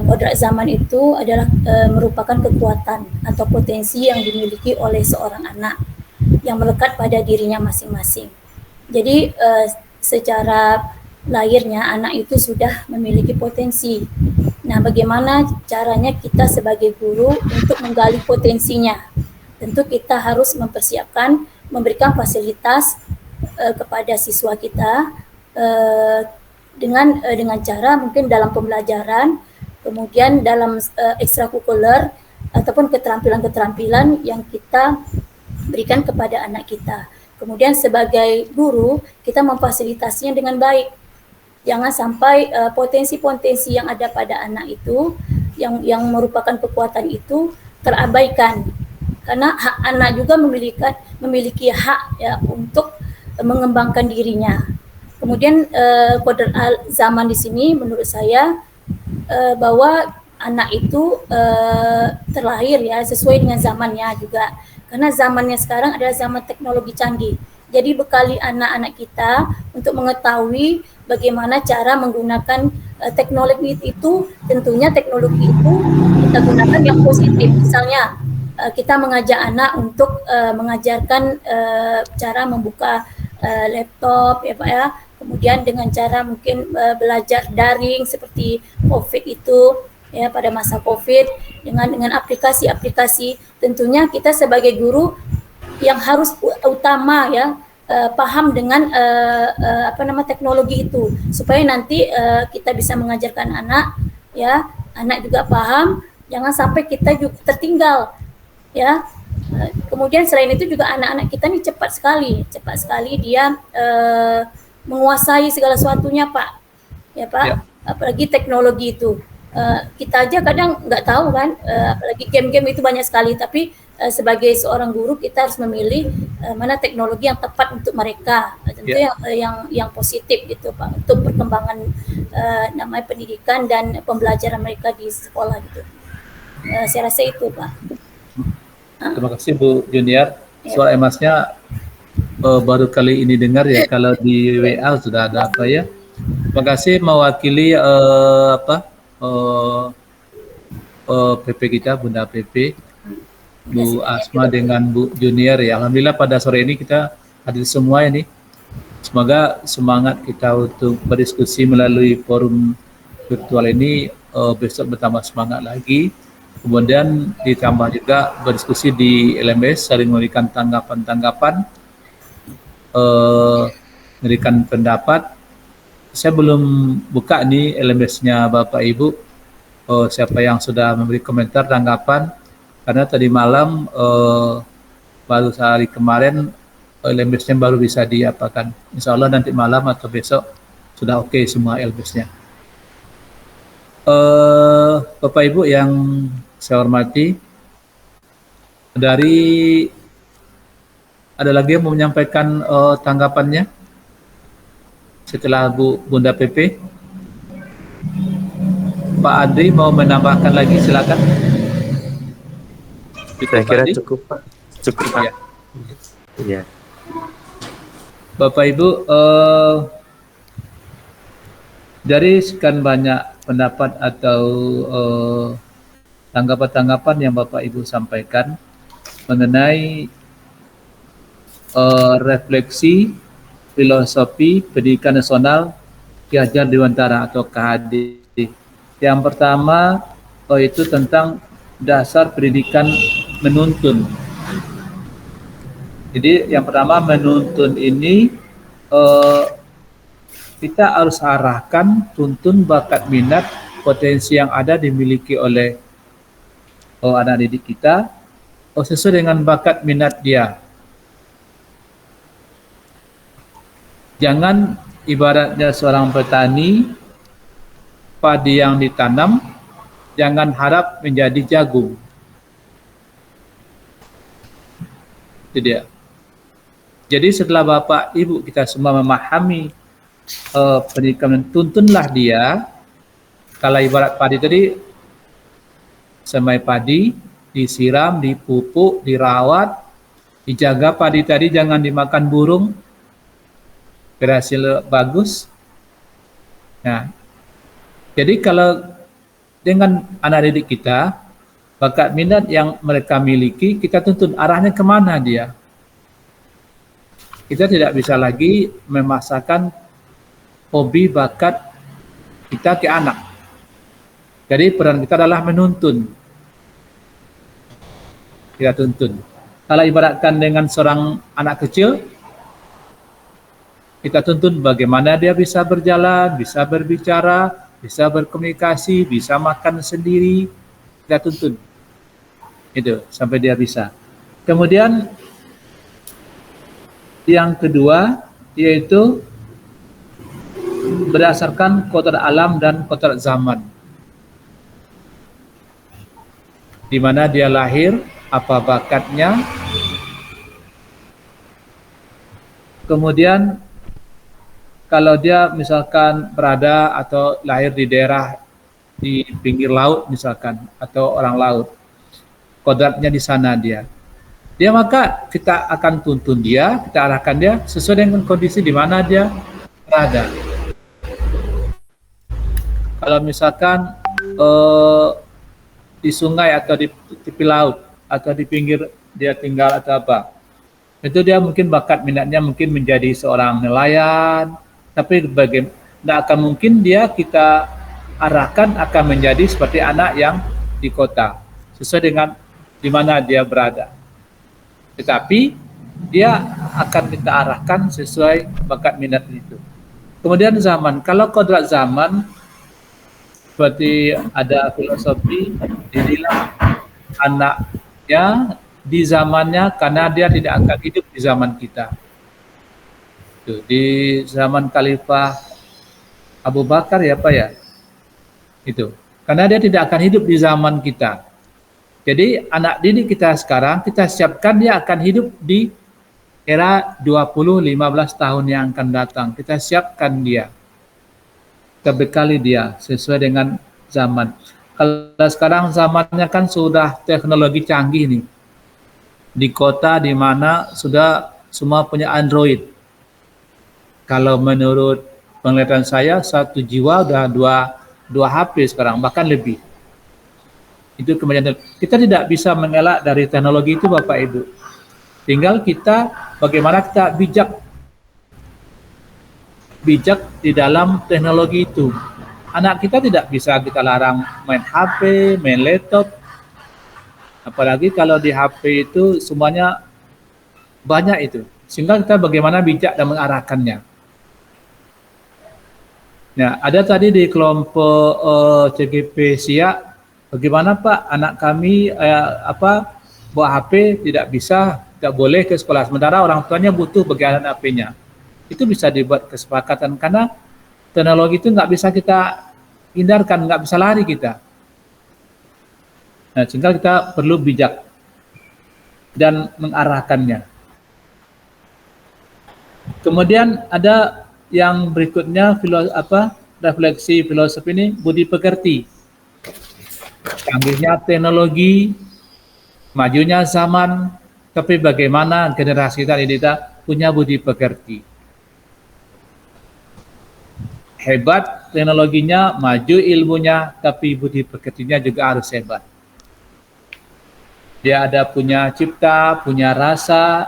Speaker 11: kodrat zaman itu adalah merupakan kekuatan atau potensi yang dimiliki oleh seorang anak yang melekat pada dirinya masing-masing. Jadi secara lahirnya anak itu sudah memiliki potensi. Nah, bagaimana caranya kita sebagai guru untuk menggali potensinya? Tentu kita harus mempersiapkan, memberikan fasilitas kepada siswa kita dengan cara mungkin dalam pembelajaran, kemudian dalam ekstrakurikuler ataupun keterampilan-keterampilan yang kita berikan kepada anak kita. Kemudian sebagai guru kita memfasilitasinya dengan baik. Jangan sampai potensi-potensi yang ada pada anak itu yang merupakan kekuatan itu terabaikan. Karena hak anak juga memiliki hak ya untuk mengembangkan dirinya. Kemudian kodrat zaman di sini menurut saya bahwa anak itu terlahir ya sesuai dengan zamannya juga. Karena zamannya sekarang adalah zaman teknologi canggih. Jadi bekali anak-anak kita untuk mengetahui bagaimana cara menggunakan teknologi itu. Tentunya teknologi itu kita gunakan yang positif. Misalnya kita mengajak anak untuk mengajarkan cara membuka laptop ya Pak ya. Kemudian dengan cara mungkin belajar daring seperti COVID itu ya pada masa COVID dengan aplikasi-aplikasi. Tentunya kita sebagai guru yang harus utama ya paham dengan teknologi itu supaya nanti kita bisa mengajarkan anak ya, anak juga paham, jangan sampai kita juga tertinggal ya. Kemudian selain itu juga anak-anak kita ini cepat sekali dia menguasai segala sesuatunya Pak ya Pak ya. Apalagi teknologi itu kita aja kadang nggak tahu kan, apalagi game-game itu banyak sekali, tapi sebagai seorang guru kita harus memilih mana teknologi yang tepat untuk mereka, tentu yang positif gitu Pak, untuk perkembangan namanya pendidikan dan pembelajaran mereka di sekolah gitu. Saya rasa itu Pak.
Speaker 1: Terima kasih Bu Junior. Suara emasnya baru kali ini dengar ya, kalau di WA sudah ada apa ya. Terima kasih mewakili PP kita, Bunda PP, Bu Asma dengan Bu Junior ya. Alhamdulillah pada sore ini kita hadir semua ini. Semoga semangat kita untuk berdiskusi melalui forum virtual ini besok bertambah semangat lagi. Kemudian ditambah juga berdiskusi di LMS, saling memberikan tanggapan-tanggapan, memberikan pendapat. Saya belum buka nih LMS-nya Bapak Ibu, siapa yang sudah memberi komentar tanggapan, karena tadi malam baru sehari kemarin LMS-nya baru bisa diapakan. Insya Allah nanti malam atau besok sudah oke semua LMS-nya. Bapak Ibu yang saya hormati, ada lagi yang mau menyampaikan tanggapannya setelah Bunda PP? Pak Adri mau menambahkan lagi, silakan.
Speaker 4: Saya kira cukup Pak. Cukup Pak. Ya.
Speaker 1: Bapak Ibu, dari sekian banyak pendapat atau tanggapan-tanggapan yang Bapak Ibu sampaikan mengenai refleksi filosofi pendidikan nasional Ki Hajar Dewantara atau KHD. Yang pertama itu tentang dasar pendidikan menuntun. Jadi yang pertama menuntun ini kita harus arahkan, tuntun bakat minat, potensi yang ada dimiliki oleh anak didik kita sesuai dengan bakat minat dia. Jangan ibaratnya seorang petani, padi yang ditanam, jangan harap menjadi jagung. Itu dia. Jadi setelah Bapak Ibu kita semua memahami pendidikan, tuntunlah dia. Kalau ibarat padi tadi, semai padi, disiram, dipupuk, dirawat, dijaga padi tadi jangan dimakan burung, berhasil bagus. Nah, jadi kalau dengan anak didik kita, bakat minat yang mereka miliki, kita tuntun arahnya kemana dia. Kita tidak bisa lagi memaksakan hobi bakat kita ke anak. Jadi peran kita adalah menuntun. Kita tuntun. Kalau ibaratkan dengan seorang anak kecil, kita tuntun bagaimana dia bisa berjalan, bisa berbicara, bisa berkomunikasi, bisa makan sendiri. Kita tuntun. Itu sampai dia bisa. Kemudian yang kedua yaitu berdasarkan kodrat alam dan kodrat zaman. Di mana dia lahir, apa bakatnya. Kemudian kalau dia misalkan berada atau lahir di daerah di pinggir laut misalkan atau orang laut, kodratnya di sana dia maka kita akan tuntun dia, kita arahkan dia sesuai dengan kondisi di mana dia berada. Kalau misalkan di sungai atau di tepi laut atau di pinggir dia tinggal atau apa, itu dia mungkin bakat minatnya mungkin menjadi seorang nelayan, tapi tidak akan mungkin dia kita arahkan akan menjadi seperti anak yang di kota, sesuai dengan di mana dia berada. Tetapi dia akan kita arahkan sesuai bakat minat itu. Kemudian zaman, kalau kodrat zaman seperti ada filosofi, dirilah anaknya di zamannya karena dia tidak akan hidup di zaman kita. Tuh, di zaman Khalifah Abu Bakar ya Pak ya, itu karena dia tidak akan hidup di zaman kita. Jadi anak didik kita sekarang kita siapkan dia akan hidup di era 20-15 tahun yang akan datang. Kita siapkan dia, kita bekali dia sesuai dengan zaman. Kalau sekarang zamannya kan sudah teknologi canggih nih. Di kota di mana sudah semua punya Android. Kalau menurut penglihatan saya, satu jiwa udah dua HP sekarang, bahkan lebih. Itu kemudian kita tidak bisa mengelak dari teknologi itu Bapak Ibu. Tinggal kita bagaimana kita bijak di dalam teknologi itu. Anak kita tidak bisa kita larang main HP, main laptop. Apalagi kalau di HP itu semuanya banyak itu. Sehingga kita bagaimana bijak dan mengarahkannya. Nah, ada tadi di kelompok CGP Siak, bagaimana Pak anak kami bawa HP tidak bisa, tidak boleh ke sekolah. Sementara orang tuanya butuh bagian HP-nya. Itu bisa dibuat kesepakatan karena teknologi itu nggak bisa kita hindarkan, nggak bisa lari kita. Nah, sehingga kita perlu bijak dan mengarahkannya. Kemudian ada yang berikutnya refleksi filosofi ini budi pekerti. Canggihnya teknologi, majunya zaman, tapi bagaimana generasi kita punya budi pekerti. Hebat teknologinya, maju ilmunya, tapi budi pekertinya juga harus hebat. Dia ada punya cipta, punya rasa,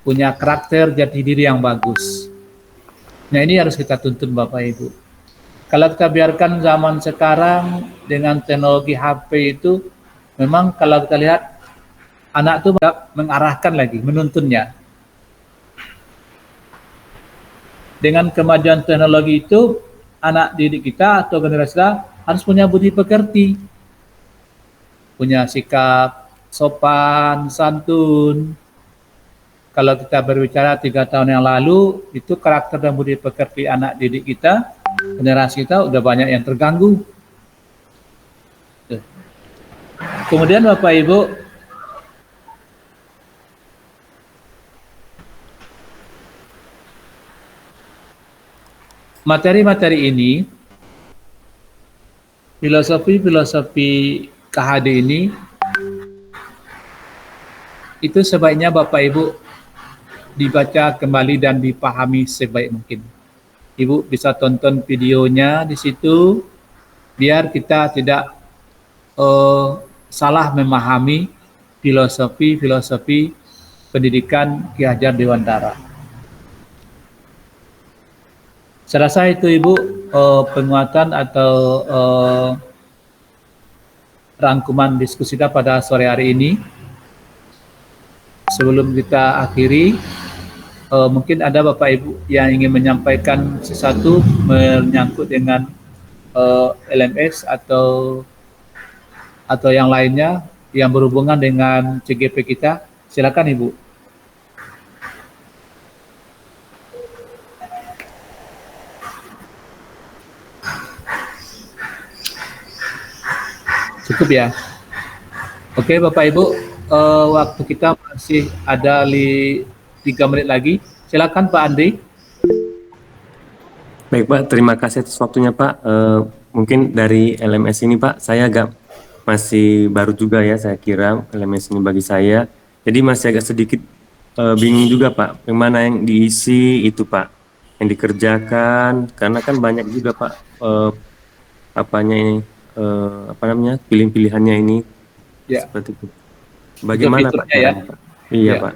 Speaker 1: punya karakter jati diri yang bagus. Nah ini harus kita tuntun Bapak Ibu. Kalau kita biarkan zaman sekarang dengan teknologi HP itu, memang kalau kita lihat anak itu mengarahkan lagi, menuntunnya. Dengan kemajuan teknologi itu, anak didik kita atau generasi kita harus punya budi pekerti, punya sikap sopan, santun. Kalau kita berbicara 3 tahun yang lalu, itu karakter dan budi pekerti anak didik kita, generasi kita udah banyak yang terganggu. Kemudian Bapak Ibu, materi-materi ini, filosofi KHD ini, itu sebaiknya Bapak Ibu dibaca kembali dan dipahami sebaik mungkin. Ibu bisa tonton videonya di situ, biar kita tidak salah memahami filosofi pendidikan Ki Hajar Dewantara. Saya rasa itu Ibu penguatan atau rangkuman diskusi kita pada sore hari ini. Sebelum kita akhiri, mungkin ada Bapak Ibu yang ingin menyampaikan sesuatu menyangkut dengan LMS atau yang lainnya yang berhubungan dengan CGP kita. Silakan Ibu. Cukup ya? Oke Bapak Ibu, waktu kita masih ada 3 menit lagi. Silakan Pak Andri.
Speaker 4: Baik Pak, terima kasih atas waktunya Pak. Mungkin dari LMS ini Pak, saya masih baru juga ya, saya kira LMS ini bagi saya. Jadi masih agak sedikit bingung juga Pak, yang mana yang diisi itu Pak, yang dikerjakan, karena kan banyak juga Pak pilih-pilihannya ini,
Speaker 1: ya.
Speaker 4: Seperti itu. Bagaimana Pak?
Speaker 1: Ya?
Speaker 4: Pak? Iya
Speaker 1: ya.
Speaker 4: Pak.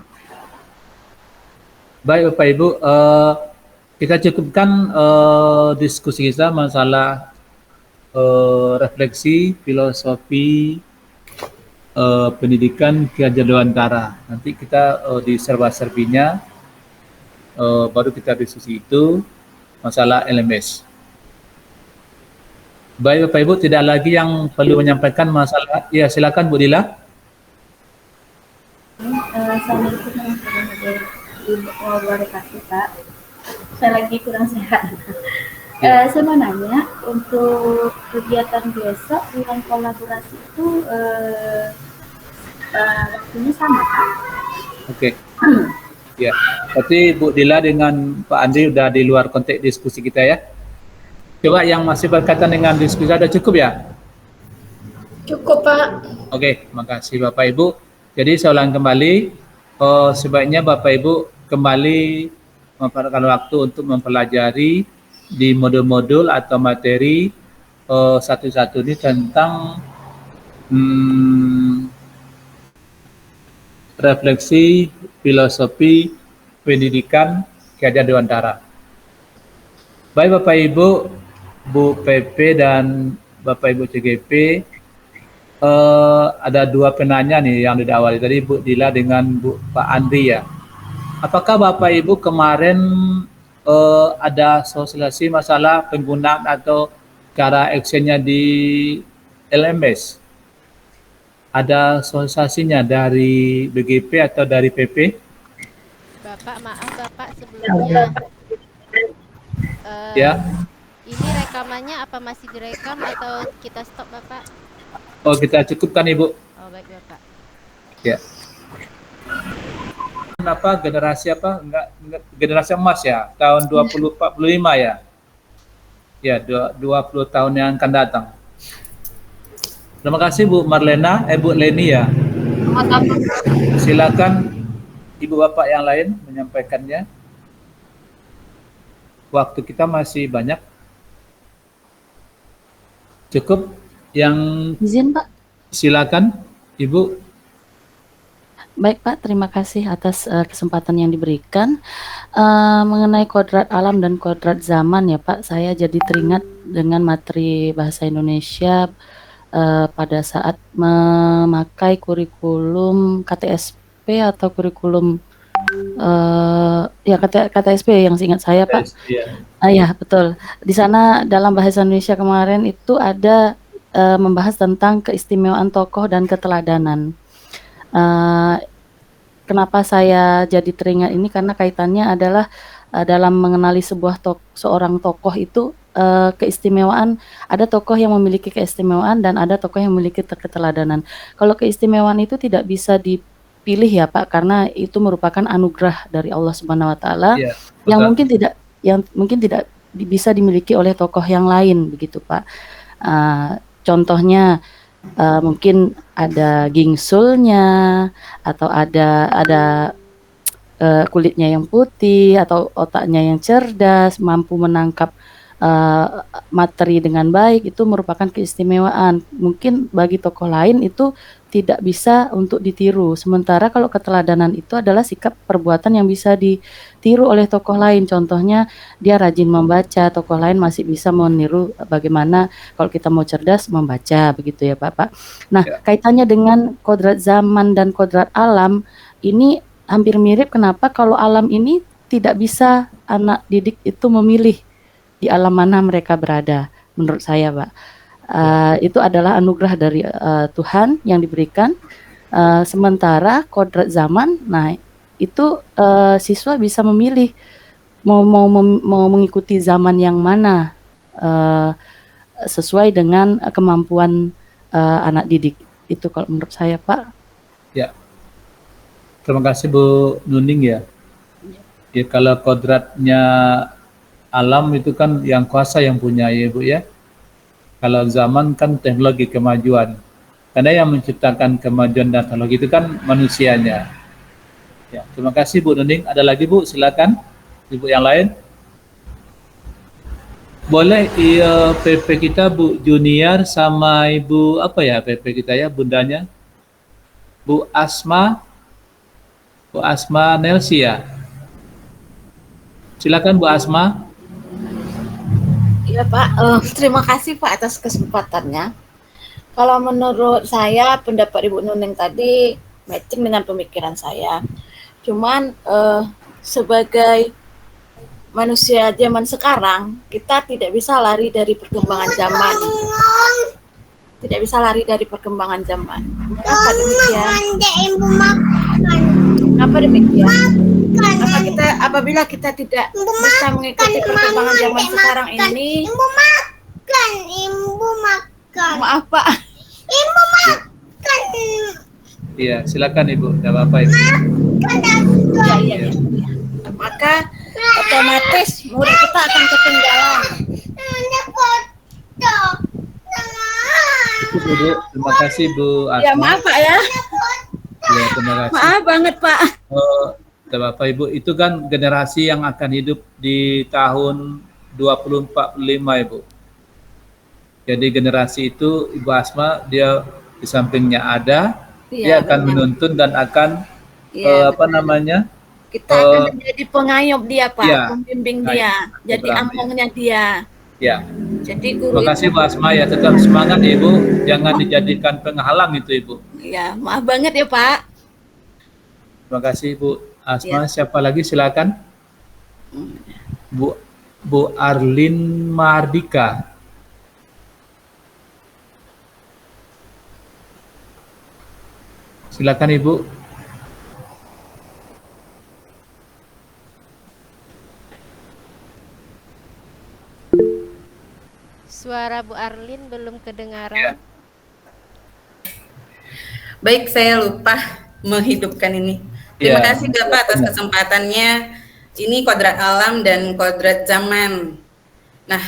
Speaker 1: Baik Bapak Ibu, kita cukupkan diskusi kita masalah refleksi filosofi pendidikan Ki Hajar Dewantara. Nanti kita di serba-serbinya baru kita diskusi itu masalah LMS. Baik Bapak Ibu, tidak lagi yang perlu menyampaikan masalah. Ya, silakan Bu Dila.
Speaker 3: Assalamualaikum warahmatullahi wabarakatuh Pak. Saya lagi kurang sehat. Saya mau nanya, untuk kegiatan besok bulan kolaborasi itu waktunya sama Pak?
Speaker 1: Oke. Ya, berarti Bu Dila dengan Pak Andri udah di luar konteks diskusi kita ya. Coba yang masih berkaitan dengan diskusi ada cukup ya?
Speaker 9: Cukup Pak.
Speaker 1: Oke, makasih Bapak Ibu. Jadi saya ulang kembali, sebaiknya Bapak Ibu kembali memanfaatkan waktu untuk mempelajari di modul-modul atau materi satu-satu ini tentang refleksi filosofi pendidikan Ki Hajar Dewantara. Baik Bapak Ibu, Bu PP dan Bapak Ibu CGP, ada 2 penanya nih yang didawali tadi Bu Dila dengan Pak Andri ya. Apakah Bapak Ibu kemarin ada sosialisasi masalah penggunaan atau cara actionnya di LMS? Ada sosialisasinya dari BGP atau dari PP?
Speaker 8: Bapak, maaf Bapak sebelumnya.
Speaker 1: Ya.
Speaker 8: Ini rekamannya apa masih direkam atau kita stop Bapak?
Speaker 1: Oh, kita cukupkan Ibu.
Speaker 8: Oh, baik Bapak.
Speaker 1: Ya. Apa generasi apa? Enggak generasi emas ya, tahun 2045 ya. Ya, 20 tahun yang akan datang. Terima kasih Bu Marlena, Bu Leni ya. Silakan Ibu Bapak yang lain menyampaikannya. Waktu kita masih banyak. Cukup yang
Speaker 2: Izin Pak.
Speaker 1: Silakan Ibu.
Speaker 2: Baik Pak, terima kasih atas kesempatan yang diberikan. Mengenai kodrat alam dan kodrat zaman ya Pak, saya jadi teringat dengan materi bahasa Indonesia pada saat memakai kurikulum KTSP atau kurikulum ya KTSP yang seingat saya Pak.
Speaker 1: Ya.
Speaker 2: Ya betul. Di sana dalam bahasa Indonesia kemarin itu ada membahas tentang keistimewaan tokoh dan keteladanan. Kenapa saya jadi teringat ini karena kaitannya adalah dalam mengenali seorang tokoh itu keistimewaan, ada tokoh yang memiliki keistimewaan dan ada tokoh yang memiliki keteladanan. Kalau keistimewaan itu tidak bisa dipilih ya Pak, karena itu merupakan anugerah dari Allah Subhanahu wa taala
Speaker 1: Iya,
Speaker 2: yang
Speaker 1: betul.
Speaker 2: mungkin tidak bisa dimiliki oleh tokoh yang lain begitu Pak. Contohnya mungkin ada gingsulnya atau ada kulitnya yang putih atau otaknya yang cerdas, mampu menangkap materi dengan baik, itu merupakan keistimewaan. Mungkin bagi tokoh lain itu tidak bisa untuk ditiru. Sementara kalau keteladanan itu adalah sikap perbuatan yang bisa ditiru oleh tokoh lain. Contohnya dia rajin membaca, tokoh lain masih bisa meniru bagaimana kalau kita mau cerdas membaca, begitu ya Pak. Nah, kaitannya dengan kodrat zaman dan kodrat alam ini hampir mirip. Kenapa? Kalau alam ini tidak bisa anak didik itu memilih di alam mana mereka berada, menurut saya Pak. Itu adalah anugerah dari Tuhan yang diberikan. Sementara kodrat zaman, nah itu siswa bisa memilih mau mengikuti zaman yang mana sesuai dengan kemampuan anak didik. Itu kalau menurut saya Pak.
Speaker 1: Ya, terima kasih Bu Nuning ya. Ya kalau kodratnya alam itu kan yang kuasa yang punya ya Bu ya. Kalau zaman kan teknologi kemajuan. Karena yang menciptakan kemajuan dan teknologi itu kan manusianya. Ya, terima kasih Bu Nuning. Ada lagi Bu, silakan. Ibu yang lain. Boleh PP kita Bu Junior sama Ibu apa ya PP kita ya bundanya? Bu Asma Nelsi ya. Silakan Bu Asma.
Speaker 10: Iya Pak, terima kasih Pak atas kesempatannya. Kalau menurut saya pendapat Ibu Nuning tadi matching dengan pemikiran saya. Cuman sebagai manusia zaman sekarang kita tidak bisa lari dari perkembangan zaman. Tidak bisa lari dari perkembangan zaman. Kenapa demikian? Kenapa demikian? Apabila kita tidak bisa mengikuti perkembangan zaman sekarang ini, maaf Pak. Ibu makan.
Speaker 1: Iya, silakan Ibu. Tidak apa-apa Ibu.
Speaker 10: Iya. Maka otomatis murid kita akan ketinggalan.
Speaker 1: Itu Bu. Terima kasih Bu Asma.
Speaker 10: Ya maaf Pak ya.
Speaker 1: Ya, terima kasih.
Speaker 10: Maaf banget Pak.
Speaker 1: Tidak apa-apa Ibu. Itu kan generasi yang akan hidup di tahun 2045 Ibu. Jadi generasi itu Ibu Asma dia di sampingnya ada, dia akan menuntun dan akan
Speaker 10: kita akan menjadi pengayom dia Pak,
Speaker 1: ya,
Speaker 10: pembimbing dia, jadi amongnya dia.
Speaker 1: Ya.
Speaker 10: Jadi guru.
Speaker 1: Terima kasih Bu Asma ya, tetap semangat ya Ibu, jangan dijadikan penghalang itu Ibu.
Speaker 10: Ya, maaf banget ya Pak.
Speaker 1: Terima kasih Bu Asma. Ya. Siapa lagi silakan? Bu Arlin Mardika. Silakan Ibu.
Speaker 8: Suara Bu Arlin belum kedengaran. Ya.
Speaker 7: Baik, saya lupa menghidupkan ini. Terima kasih Bapak atas kesempatannya. Ini kodrat alam dan kodrat zaman. Nah,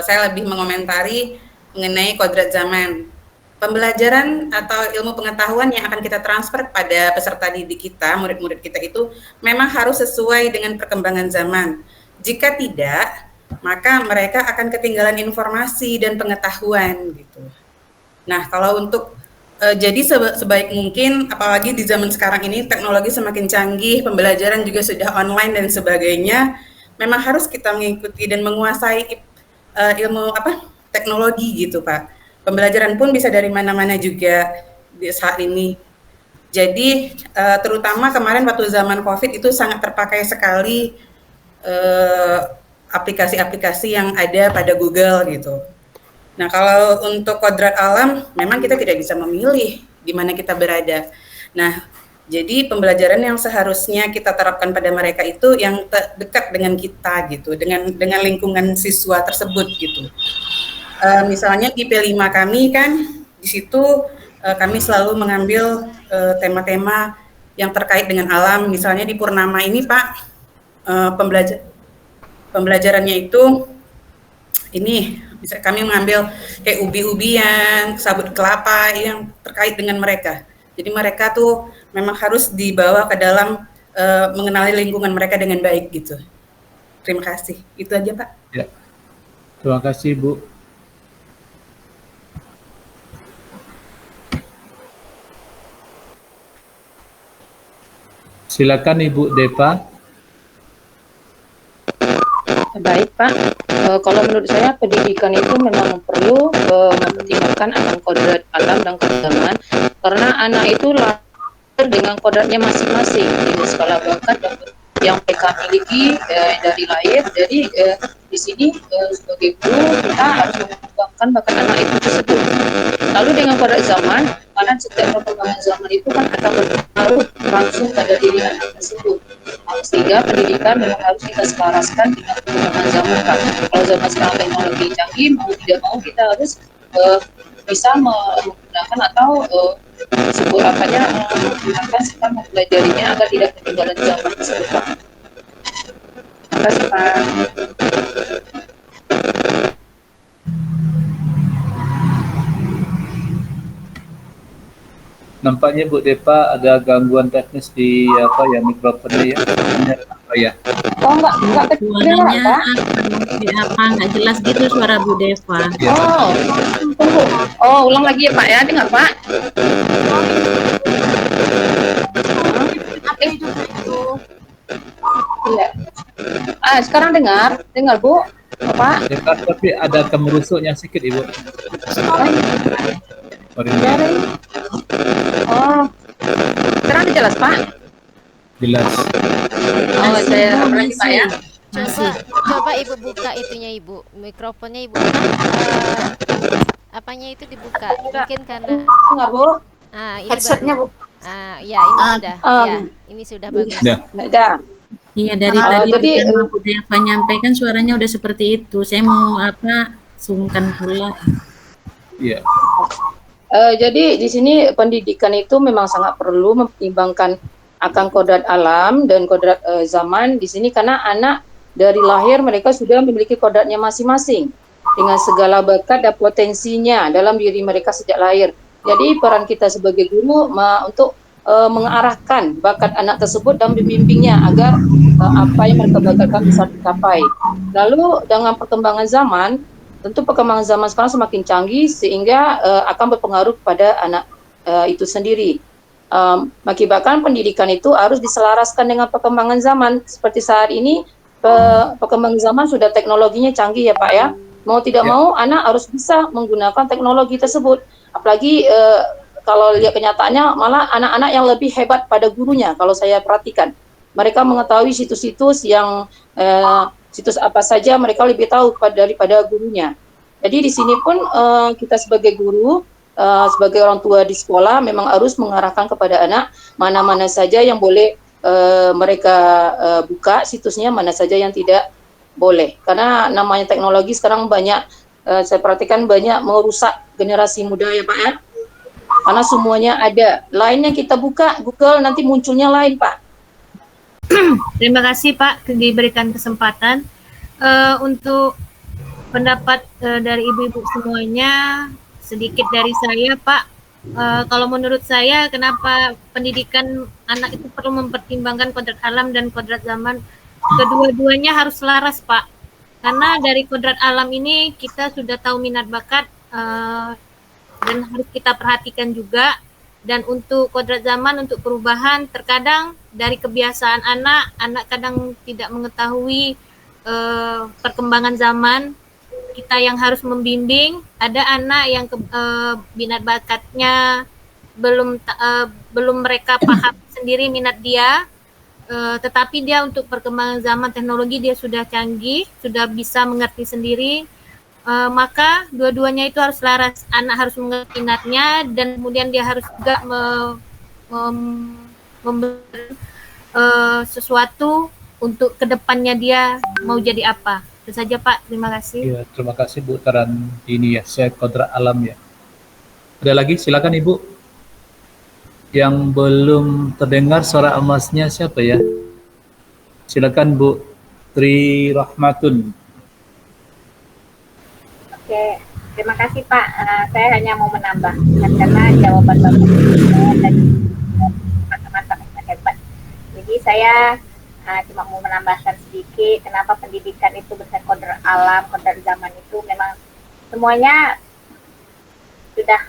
Speaker 7: saya lebih mengomentari mengenai kodrat zaman. Pembelajaran atau ilmu pengetahuan yang akan kita transfer pada peserta didik kita, murid-murid kita itu memang harus sesuai dengan perkembangan zaman. Jika tidak, maka mereka akan ketinggalan informasi dan pengetahuan gitu. Nah, kalau untuk Jadi sebaik mungkin, apalagi di zaman sekarang ini teknologi semakin canggih, pembelajaran juga sudah online dan sebagainya, memang harus kita mengikuti dan menguasai ilmu teknologi gitu Pak. Pembelajaran pun bisa dari mana-mana juga di saat ini. Jadi terutama kemarin waktu zaman COVID itu sangat terpakai sekali aplikasi-aplikasi yang ada pada Google gitu. Nah, kalau untuk kodrat alam, memang kita tidak bisa memilih di mana kita berada. Nah, jadi pembelajaran yang seharusnya kita terapkan pada mereka itu yang dekat dengan kita gitu, dengan lingkungan siswa tersebut gitu. Misalnya di P5 kami kan, di situ kami selalu mengambil tema-tema yang terkait dengan alam. Misalnya di Purnama ini Pak, pembelajarannya itu ini bisa kami mengambil kayak ubi-ubian, sabut kelapa yang terkait dengan mereka. Jadi mereka tuh memang harus dibawa ke dalam mengenali lingkungan mereka dengan baik gitu. Terima kasih. Itu aja Pak.
Speaker 1: Ya. Terima kasih Bu. Silakan Ibu Depa.
Speaker 6: Baik Pak, kalau menurut saya pendidikan itu memang perlu mempertimbangkan akan kodrat alam dan kodrat zaman, karena anak itu lahir dengan kodratnya masing-masing, dengan skala bakat yang mereka miliki dari lahir. Jadi di sini sebagai guru kita harus mengembangkan bakat anak itu tersebut. Lalu dengan kodrat zaman, karena setiap perkembangan zaman itu kan akan berpengaruh langsung pada diri anak tersebut. Sehingga pendidikan memang harus kita selaraskan dengan perkembangan zaman Pak. Kalau zaman sekarang teknologi canggih, mau tidak mau kita harus bisa menggunakan atau menggunakan serta mempelajarinya agar tidak ketinggalan zaman tersebut Pak. Terima kasih Pak.
Speaker 1: Nampaknya Bu Depa ada gangguan teknis di mikrofonnya ya. Ya.
Speaker 6: Oh enggak
Speaker 12: suaranya nggak jelas gitu suara Bu Depa.
Speaker 1: Ya.
Speaker 6: Oh ulang lagi ya Pak ya, dengar Pak. Iya. Sekarang dengar Bu, Pak.
Speaker 1: Ya, tapi ada kemerusuknya sedikit Ibu.
Speaker 6: Oh, sekarang jelas Pak?
Speaker 1: Jelas.
Speaker 6: Oh, saya lagi Pak ya.
Speaker 8: Coba Ibu buka itunya Ibu, mikrofonnya Ibu. Apanya itu dibuka? Mungkin karena
Speaker 6: enggak Bu.
Speaker 8: Ini
Speaker 10: headsetnya Bu.
Speaker 8: Ya ini sudah. Ya, ini sudah bagus.
Speaker 6: Sudah.
Speaker 12: Iya dari tadi Bu Depa nyampaikan suaranya udah seperti itu. Saya mau sungkan pula.
Speaker 1: Iya.
Speaker 6: Jadi di sini pendidikan itu memang sangat perlu mempertimbangkan akan kodrat alam dan kodrat zaman di sini, karena anak dari lahir mereka sudah memiliki kodratnya masing-masing dengan segala bakat dan potensinya dalam diri mereka sejak lahir. Jadi peran kita sebagai guru untuk mengarahkan bakat anak tersebut dan membimbingnya agar apa yang mereka bakatkan bisa dicapai. Lalu dengan perkembangan zaman, tentu perkembangan zaman sekarang semakin canggih sehingga akan berpengaruh pada anak itu sendiri. Mengakibatkan pendidikan itu harus diselaraskan dengan perkembangan zaman. Seperti saat ini perkembangan zaman sudah teknologinya canggih ya Pak ya. Mau tidak mau anak harus bisa menggunakan teknologi tersebut. Apalagi kalau lihat kenyataannya malah anak-anak yang lebih hebat pada gurunya kalau saya perhatikan. Mereka mengetahui situs-situs yang situs apa saja mereka lebih tahu daripada gurunya. Jadi di sini pun kita sebagai guru, sebagai orang tua di sekolah memang harus mengarahkan kepada anak mana-mana saja yang boleh mereka buka situsnya, mana saja yang tidak boleh. Karena namanya teknologi sekarang banyak, saya perhatikan banyak merusak generasi muda ya Pak ya. Karena semuanya ada. Lainnya kita buka Google nanti munculnya lain Pak.
Speaker 12: Terima kasih Pak diberikan kesempatan untuk pendapat dari ibu-ibu semuanya. Sedikit dari saya Pak, kalau menurut saya kenapa pendidikan anak itu perlu mempertimbangkan kodrat alam dan kodrat zaman, kedua-duanya harus selaras Pak, karena dari kodrat alam ini kita sudah tahu minat bakat dan harus kita perhatikan juga. Dan untuk kodrat zaman, untuk perubahan, terkadang dari kebiasaan anak kadang tidak mengetahui perkembangan zaman. Kita yang harus membimbing. Ada anak yang minat bakatnya belum mereka paham sendiri minat dia, tetapi dia untuk perkembangan zaman teknologi dia sudah canggih, sudah bisa mengerti sendiri. Maka dua-duanya itu harus selaras. Anak harus mengerti minatnya dan kemudian dia harus juga memberi sesuatu untuk kedepannya dia mau jadi apa. Itu saja Pak, terima kasih.
Speaker 1: Ya, terima kasih Bu Taran ini ya, saya kodrat alam ya. Ada lagi, silakan Ibu. Yang belum terdengar suara emasnya siapa ya? Silakan Bu Tri Rahmatun.
Speaker 13: Oke, terima kasih Pak. Saya hanya mau menambahkan karena jawaban Bapak dan mantap hebat. Jadi saya cuma mau menambahkan sedikit kenapa pendidikan itu berdasarkan kodrat alam, kodrat zaman itu memang semuanya sudah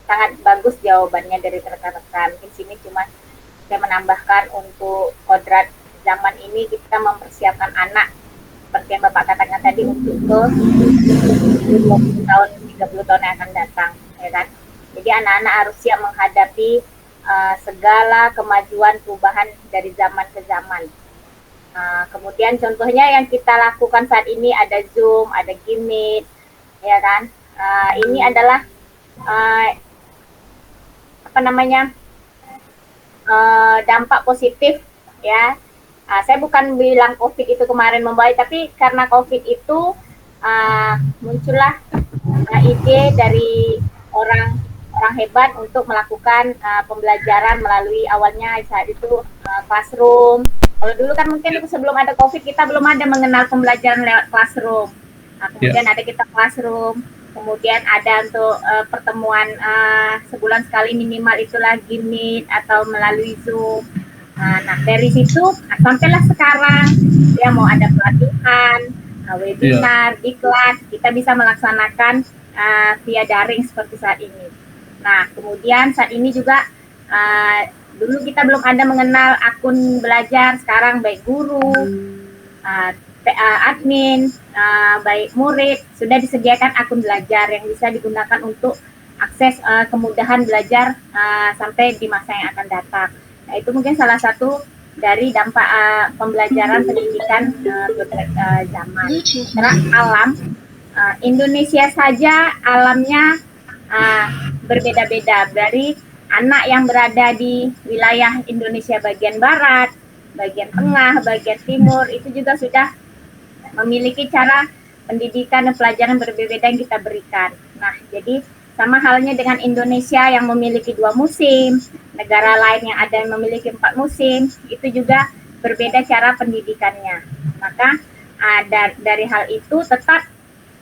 Speaker 13: sangat bagus jawabannya dari rekan-rekan. Mungkin sini cuma saya menambahkan untuk kodrat zaman ini kita mempersiapkan anak seperti yang Bapak katakan tadi untuk ke 20 tahun, 30 tahun yang akan datang, ya kan? Jadi anak-anak harus siap menghadapi segala kemajuan perubahan dari zaman ke zaman. Kemudian contohnya yang kita lakukan saat ini ada Zoom, ada Gmeet, ya kan? Ini adalah dampak positif, ya. Saya bukan bilang COVID itu kemarin membaik, tapi karena COVID itu muncullah ide dari orang hebat untuk melakukan pembelajaran melalui awalnya saat itu classroom. Kalau dulu kan mungkin itu sebelum ada COVID kita belum ada mengenal pembelajaran lewat classroom. Kemudian ada kita classroom, kemudian ada untuk pertemuan sebulan sekali minimal itulah Gmeet atau melalui Zoom. Nah dari situ sampailah sekarang dia mau ada pelatihan, webinar, diklat, kita bisa melaksanakan via daring seperti saat ini. Nah kemudian saat ini juga dulu kita belum ada mengenal akun belajar, sekarang baik guru, admin, baik murid sudah disediakan akun belajar yang bisa digunakan untuk akses kemudahan belajar sampai di masa yang akan datang. Nah, itu mungkin salah satu dari dampak pembelajaran pendidikan zaman. Karena alam, Indonesia saja alamnya berbeda-beda. Dari anak yang berada di wilayah Indonesia bagian barat, bagian tengah, bagian timur, itu juga sudah memiliki cara pendidikan dan pelajaran berbeda yang kita berikan. Nah, jadi sama halnya dengan Indonesia yang memiliki 2 musim, negara lain yang ada yang memiliki 4 musim, itu juga berbeda cara pendidikannya. Maka dari hal itu tetap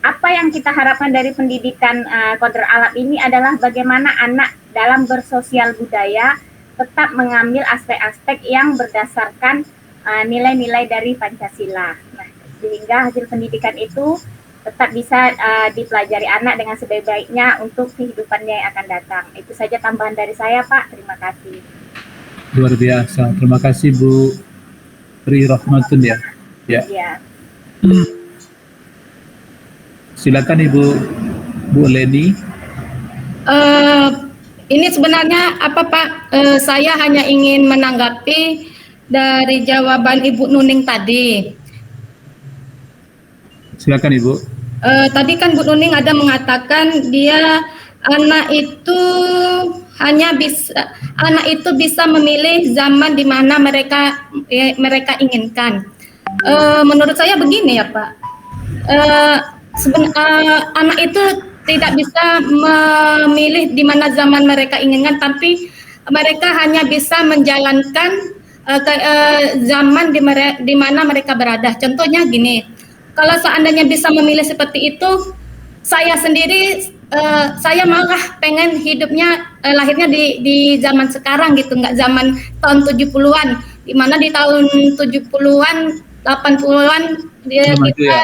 Speaker 13: apa yang kita harapkan dari pendidikan kodrat alam ini adalah bagaimana anak dalam bersosial budaya tetap mengambil aspek-aspek yang berdasarkan nilai-nilai dari Pancasila. Nah, sehingga hasil pendidikan itu tetap bisa dipelajari anak dengan sebaik-baiknya untuk kehidupannya yang akan datang. Itu saja tambahan dari saya, Pak. Terima kasih.
Speaker 1: Luar biasa. Terima kasih, Bu Tri Rahmatun ya. Ya. Silakan Ibu Bu Leni.
Speaker 9: Ini sebenarnya apa Pak? Saya hanya ingin menanggapi dari jawaban Ibu Nuning tadi.
Speaker 1: Silakan Ibu.
Speaker 9: Tadi kan Bu Nuning ada mengatakan dia anak itu bisa memilih zaman di mana mereka inginkan. Menurut saya begini ya Pak. Anak itu tidak bisa memilih di mana zaman mereka inginkan, tapi mereka hanya bisa menjalankan zaman di mana mereka berada. Contohnya gini, kalau seandainya bisa memilih seperti itu, saya sendiri saya malah pengen hidupnya lahirnya di zaman sekarang gitu, nggak zaman tahun 70-an, di mana di tahun 70-an 80-an kita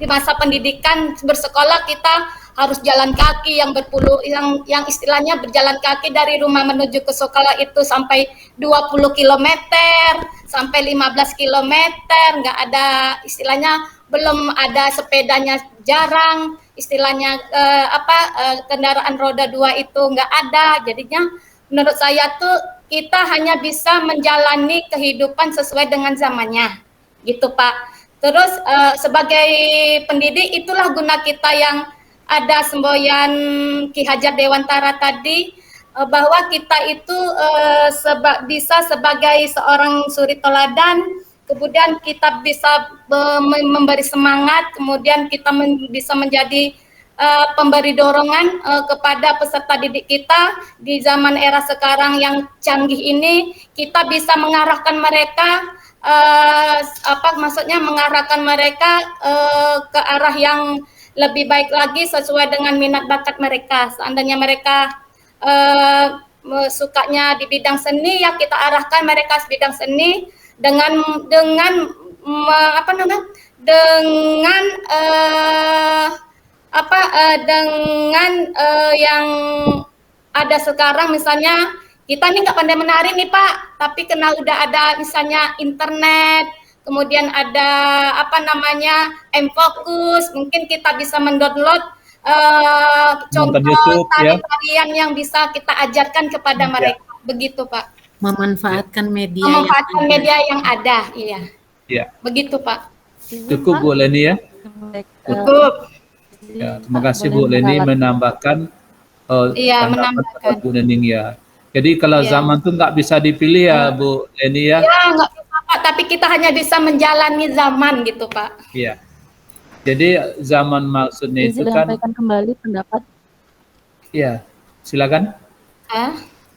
Speaker 9: di masa pendidikan bersekolah kita harus jalan kaki yang yang istilahnya berjalan kaki dari rumah menuju ke sekolah itu sampai 20 km, sampai 15 km, nggak ada istilahnya, belum ada sepedanya jarang, istilahnya kendaraan roda 2 itu nggak ada. Jadinya menurut saya tuh kita hanya bisa menjalani kehidupan sesuai dengan zamannya, gitu Pak. Terus sebagai pendidik itulah guna kita yang ada semboyan Ki Hajar Dewantara tadi, bahwa kita itu bisa sebagai seorang suri teladan, kemudian kita bisa memberi semangat, kemudian kita bisa menjadi pemberi dorongan kepada peserta didik kita di zaman era sekarang yang canggih ini. Kita bisa mengarahkan mereka mengarahkan mereka ke arah yang lebih baik lagi sesuai dengan minat bakat mereka. Seandainya mereka sukanya di bidang seni, ya kita arahkan mereka di bidang seni dengan yang ada sekarang. Misalnya kita nih nggak pandai menari nih Pak, tapi karena udah ada misalnya internet, kemudian ada M-Focus, mungkin kita bisa mendownload contoh tarian yang bisa kita ajarkan kepada mereka, begitu Pak.
Speaker 14: Memanfaatkan media.
Speaker 9: Memanfaatkan media yang ada, iya.
Speaker 1: Ya.
Speaker 9: Begitu Pak.
Speaker 1: Cukup Bu Leni ya.
Speaker 9: Cukup.
Speaker 1: Ya, terima kasih Bu Leni menambahkan.
Speaker 9: Menambahkan
Speaker 1: Bu Nening ya. Jadi kalau zaman tuh nggak bisa dipilih ya Bu Leni ya?
Speaker 9: Ya nggak bisa Pak, tapi kita hanya bisa menjalani zaman gitu Pak.
Speaker 1: Iya. Jadi zaman maksudnya itu kan.
Speaker 2: Sampaikan kembali pendapat.
Speaker 1: Iya, silakan.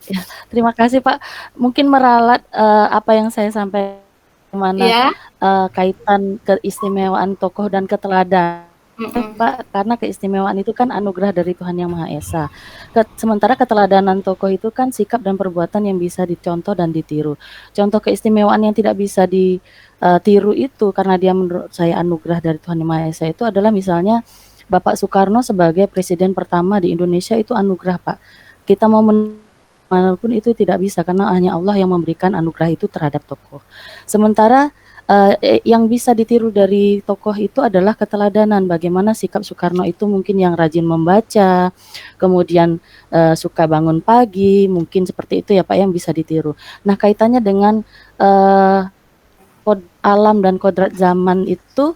Speaker 2: Ya, terima kasih Pak. Mungkin meralat apa yang saya sampaikan kaitan keistimewaan tokoh dan keteladanan. Pak, karena keistimewaan itu kan anugerah dari Tuhan Yang Maha Esa. Sementara keteladanan tokoh itu kan sikap dan perbuatan yang bisa dicontoh dan ditiru. Contoh keistimewaan yang tidak bisa ditiru itu karena dia menurut saya anugerah dari Tuhan Yang Maha Esa itu adalah misalnya Bapak Soekarno sebagai presiden pertama di Indonesia itu anugerah Pak. Kita mau manapun itu tidak bisa karena hanya Allah yang memberikan anugerah itu terhadap tokoh. Sementara yang bisa ditiru dari tokoh itu adalah keteladanan. Bagaimana sikap Soekarno itu mungkin yang rajin membaca, kemudian suka bangun pagi, mungkin seperti itu ya Pak yang bisa ditiru. Nah kaitannya dengan kod alam dan kodrat zaman itu,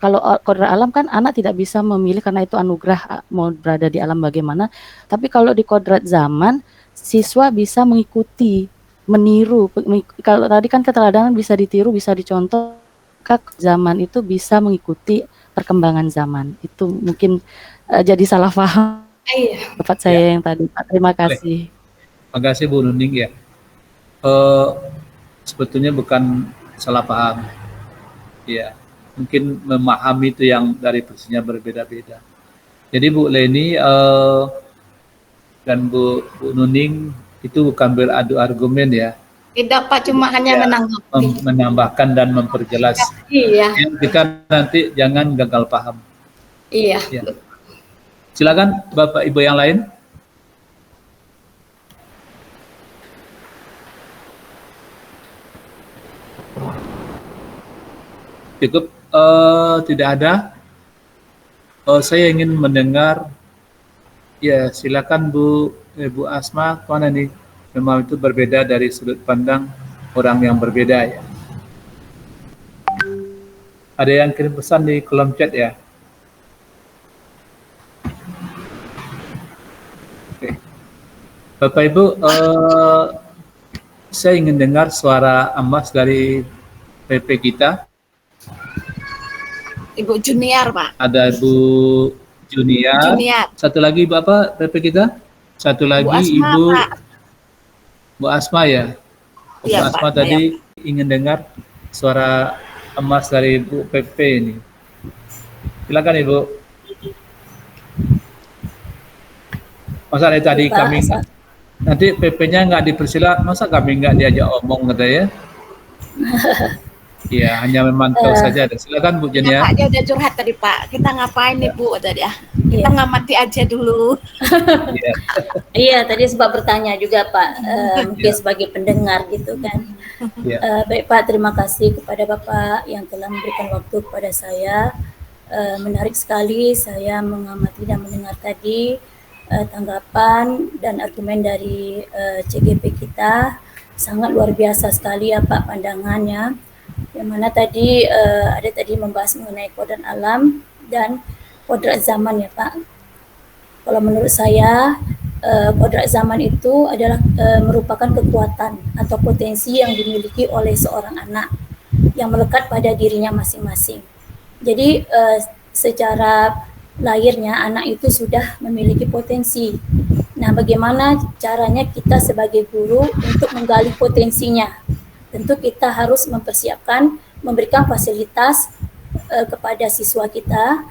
Speaker 2: kalau kodrat alam kan anak tidak bisa memilih karena itu anugerah mau berada di alam bagaimana. Tapi kalau di kodrat zaman, siswa bisa mengikuti, meniru. Kalau tadi kan keteladanan bisa ditiru, bisa dicontoh, zaman itu bisa mengikuti perkembangan zaman. Itu mungkin jadi salah paham tempat saya yang tadi Pak. Terima kasih.
Speaker 1: Terima kasih Bu Nuning ya. Sebetulnya bukan salah paham. Ya, mungkin memahami itu yang dari versinya berbeda-beda. Jadi Bu Leni dan Bu Nuning itu bukan beradu argumen ya.
Speaker 9: Tidak Pak, cuma hanya
Speaker 1: menambahkan dan memperjelas.
Speaker 9: Iya.
Speaker 1: Kita nanti jangan gagal paham.
Speaker 9: Iya.
Speaker 1: Ya. Silakan Bapak Ibu yang lain. Cukup, tidak ada. Saya ingin mendengar. Ya, silakan Bu Asma, mana nih? Memang itu berbeda dari sudut pandang orang yang berbeda ya. Ada yang kirim pesan di kolom chat ya. Oke. Bapak Ibu, saya ingin dengar suara Amas dari PP kita.
Speaker 10: Ibu Junior Pak.
Speaker 1: Ada Ibu Junior. Satu lagi Bapak PP kita. Satu lagi Bu Asma, Ibu Pak. Bu Asma ya. Bu Asma Pak, tadi ingin dengar suara emas dari Bu PP ini. Silakan Ibu. Masa dari tadi kami nanti PP-nya nggak dipersilakan, masa kami nggak diajak omong katanya? Ya, hanya memantau saja. Silakan Bu
Speaker 10: Ya
Speaker 1: Jenia.
Speaker 10: Pak, dia udah curhat tadi Pak. Kita ngapain nih Bu tadi ya? Kita ngamati aja dulu.
Speaker 1: Iya.
Speaker 11: Iya, tadi sempat bertanya juga Pak, mungkin sebagai pendengar gitu kan. Baik Pak, terima kasih kepada Bapak yang telah memberikan waktu kepada saya. Menarik sekali saya mengamati dan mendengar tadi tanggapan dan argumen dari CGP kita. Sangat luar biasa sekali ya Pak pandangannya. Yang mana tadi ada tadi membahas mengenai kodrat alam dan kodrat zaman ya Pak. Kalau menurut saya kodrat zaman itu adalah merupakan kekuatan atau potensi yang dimiliki oleh seorang anak yang melekat pada dirinya masing-masing. Jadi secara lahirnya anak itu sudah memiliki potensi. Nah, bagaimana caranya kita sebagai guru untuk menggali potensinya? Tentu kita harus mempersiapkan, memberikan fasilitas kepada siswa kita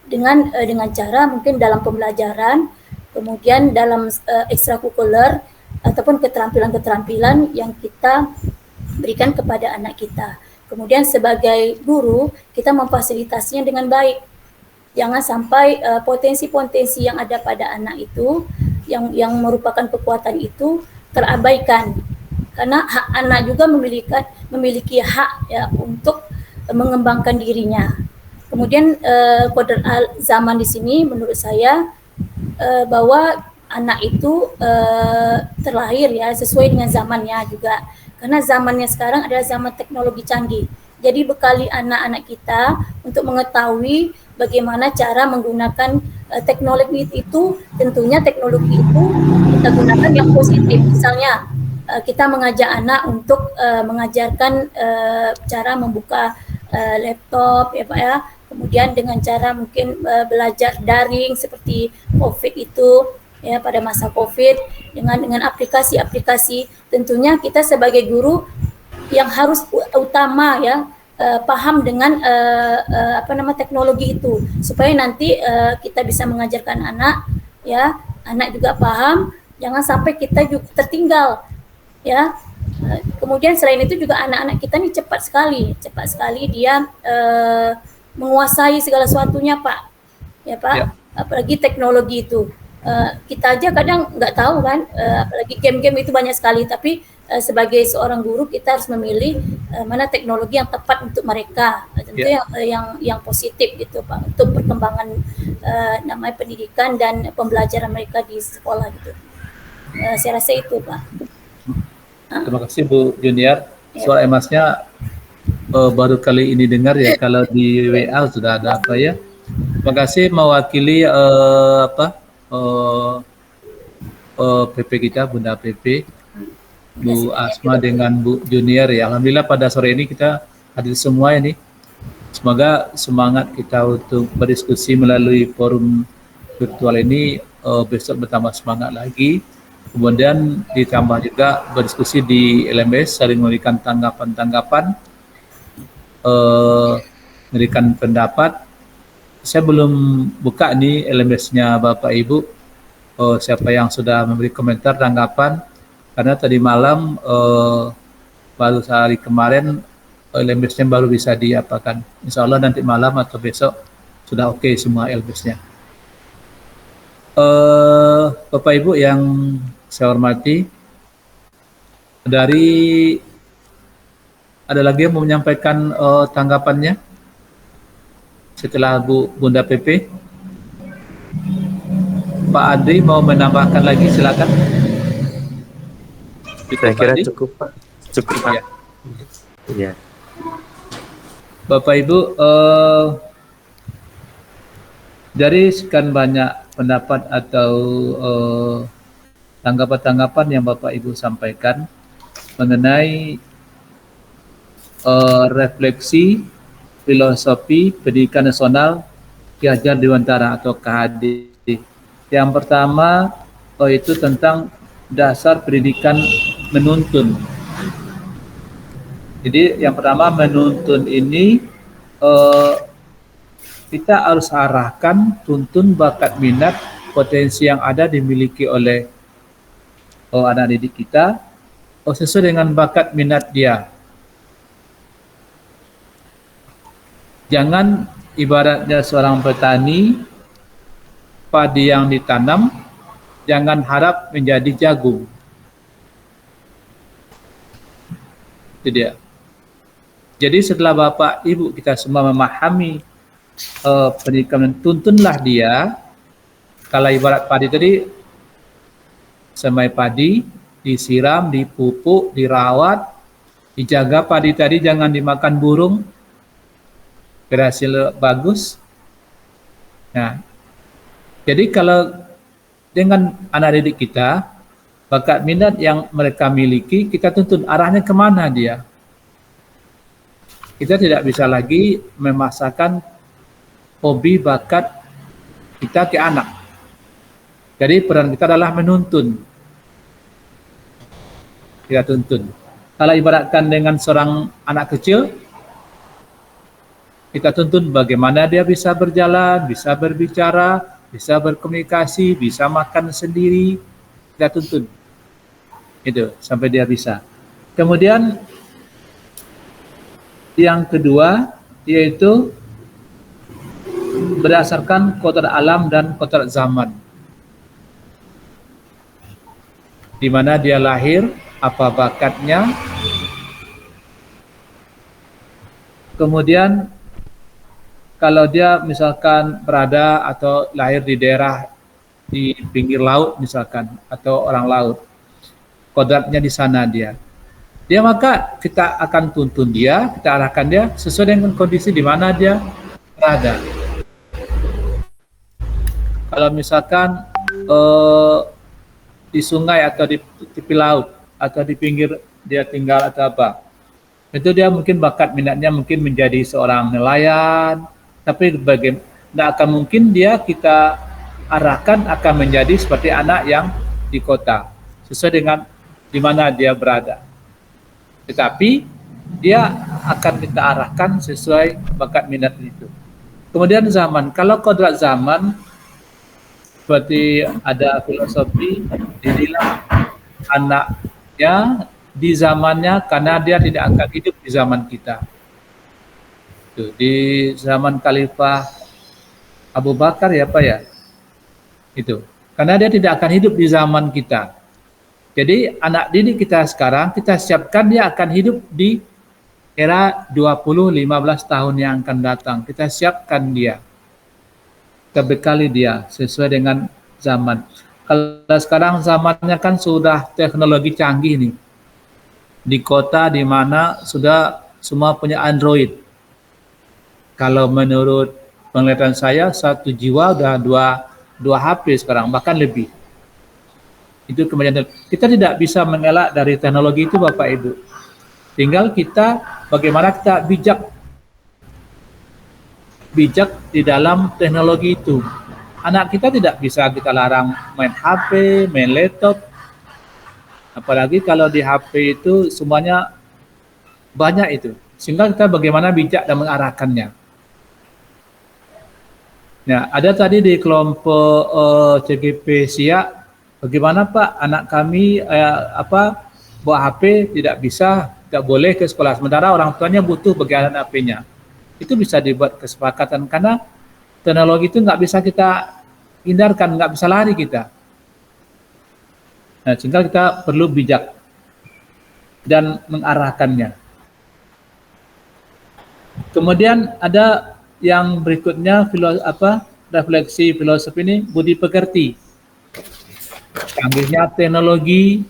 Speaker 11: dengan cara mungkin dalam pembelajaran, kemudian dalam ekstrakurikuler ataupun keterampilan-keterampilan yang kita berikan kepada anak kita. Kemudian sebagai guru kita memfasilitasinya dengan baik. Jangan sampai potensi-potensi yang ada pada anak itu yang merupakan kekuatan itu terabaikan. Karena hak anak juga memiliki hak ya untuk mengembangkan dirinya. Kemudian kodrat zaman di sini menurut saya bahwa anak itu terlahir ya sesuai dengan zamannya juga. Karena zamannya sekarang adalah zaman teknologi canggih. Jadi bekali anak-anak kita untuk mengetahui bagaimana cara menggunakan teknologi itu. Tentunya teknologi itu kita gunakan yang positif. Misalnya kita mengajak anak untuk mengajarkan cara membuka laptop ya Pak ya. Kemudian dengan cara mungkin belajar daring seperti COVID itu ya pada masa COVID dengan aplikasi-aplikasi. Tentunya kita sebagai guru yang harus utama ya paham dengan teknologi itu supaya nanti kita bisa mengajarkan anak ya, anak juga paham, jangan sampai kita juga tertinggal ya. Kemudian selain itu juga anak-anak kita ini cepat sekali dia menguasai segala sesuatunya Pak ya Pak ya. Apalagi teknologi itu kita aja kadang nggak tahu kan, apalagi game-game itu banyak sekali, tapi sebagai seorang guru kita harus memilih mana teknologi yang tepat untuk mereka, tentu yang positif gitu Pak, untuk perkembangan namanya pendidikan dan pembelajaran mereka di sekolah gitu. Saya rasa itu Pak.
Speaker 1: Terima kasih Bu Junior. Suara emasnya baru kali ini dengar ya, kalau di WA sudah ada apa ya. Terima kasih mewakili PP kita, Bunda PP, Bu Asma dengan Bu Junior ya. Alhamdulillah pada sore ini kita hadir semua ini. Semoga semangat kita untuk berdiskusi melalui forum virtual ini besok bertambah semangat lagi. Kemudian ditambah juga berdiskusi di LMS, saling memberikan tanggapan-tanggapan, memberikan pendapat. Saya belum buka nih LMS-nya Bapak Ibu, siapa yang sudah memberi komentar tanggapan, karena tadi malam baru sehari kemarin LMS-nya baru bisa diapakan. Insya Allah nanti malam atau besok sudah oke semua LMS-nya. Bapak Ibu yang saya hormati, ada lagi yang mau menyampaikan tanggapannya setelah Bunda PP? Pak Andri mau menambahkan lagi, silakan.
Speaker 4: Saya kira cukup Pak. Cukup Pak. Ya.
Speaker 1: Bapak Ibu, dari sekian banyak pendapat atau tanggapan-tanggapan yang Bapak Ibu sampaikan mengenai refleksi filosofi pendidikan nasional Ki Hajar Dewantara atau KHD. Yang pertama itu tentang dasar pendidikan menuntun. Jadi yang pertama menuntun ini kita harus arahkan, tuntun bakat minat potensi yang ada dimiliki oleh anak didik kita sesuai dengan bakat minat dia. Jangan ibaratnya seorang petani, padi yang ditanam, jangan harap menjadi jagung. Itu dia. Jadi setelah Bapak Ibu kita semua memahami pendidikan, tuntunlah dia. Kalau ibarat padi tadi, semai padi, disiram, dipupuk, dirawat, dijaga padi tadi jangan dimakan burung, berhasil bagus. Nah, jadi kalau dengan anak didik kita, bakat minat yang mereka miliki, kita tuntun arahnya kemana dia. Kita tidak bisa lagi memaksakan hobi bakat kita ke anak. Jadi peran kita adalah menuntun. Kita tuntun. Kalau ibaratkan dengan seorang anak kecil, kita tuntun bagaimana dia bisa berjalan, bisa berbicara, bisa berkomunikasi, bisa makan sendiri. Kita tuntun. Itu sampai dia bisa. Kemudian yang kedua yaitu berdasarkan kodrat alam dan kodrat zaman. Di mana dia lahir, apa bakatnya. Kemudian kalau dia misalkan berada atau lahir di daerah di pinggir laut misalkan, atau orang laut, kodratnya di sana dia. Dia maka kita akan tuntun dia, kita arahkan dia sesuai dengan kondisi di mana dia berada. Kalau misalkan di sungai atau di tepi laut atau di pinggir dia tinggal atau apa, itu dia mungkin bakat minatnya mungkin menjadi seorang nelayan, tapi tidak akan mungkin dia kita arahkan akan menjadi seperti anak yang di kota, sesuai dengan di mana dia berada. Tetapi dia akan kita arahkan sesuai bakat minat itu. Kemudian zaman, kalau kodrat zaman seperti ada filosofi, didilah anaknya di zamannya karena dia tidak akan hidup di zaman kita. Tuh, di zaman Khalifah Abu Bakar ya Pak ya, itu karena dia tidak akan hidup di zaman kita. Jadi anak didik kita sekarang kita siapkan dia akan hidup di era 20-15 tahun yang akan datang. Kita siapkan dia, kita bekali dia sesuai dengan zaman. Kalau sekarang zamannya kan sudah teknologi canggih nih, di kota di mana sudah semua punya Android. Kalau menurut penglihatan saya, satu jiwa udah dua HP sekarang, bahkan lebih. Itu kemudian kita tidak bisa mengelak dari teknologi itu Bapak Ibu. Tinggal kita bagaimana kita bijak di dalam teknologi itu. Anak kita tidak bisa kita larang main HP, main laptop. Apalagi kalau di HP itu semuanya banyak itu. Sehingga kita bagaimana bijak dan mengarahkannya. Nah, ada tadi di kelompok CGP Siak, bagaimana Pak anak kami bawa HP tidak bisa, tidak boleh ke sekolah. Sementara orang tuanya butuh bagian HP-nya. Itu bisa dibuat kesepakatan karena teknologi itu nggak bisa kita hindarkan, nggak bisa lari kita. Nah, sehingga kita perlu bijak dan mengarahkannya. Kemudian ada yang berikutnya refleksi filosofi ini budi pekerti. Canggihnya teknologi,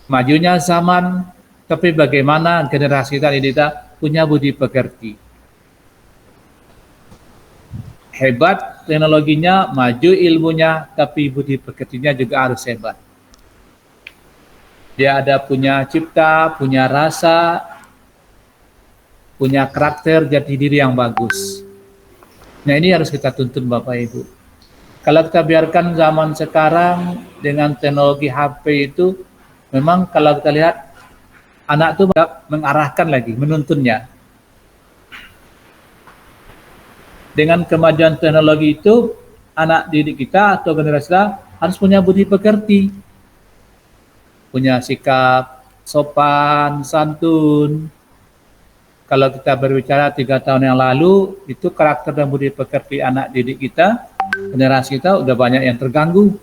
Speaker 1: majunya zaman, tapi bagaimana generasi kita punya budi pekerti. Hebat teknologinya, maju ilmunya, tapi budi pekertinya juga harus hebat. Dia ada punya cipta, punya rasa, punya karakter, jati diri yang bagus. Nah ini harus kita tuntun Bapak Ibu. Kalau kita biarkan zaman sekarang dengan teknologi HP itu, memang kalau kita lihat anak itu mengarahkan lagi, menuntunnya. Dengan kemajuan teknologi itu, anak didik kita atau generasi kita harus punya budi pekerti. Punya sikap sopan, santun, kalau kita berbicara 3 tahun yang lalu, itu karakter dan budi pekerti anak didik kita, generasi kita udah banyak yang terganggu.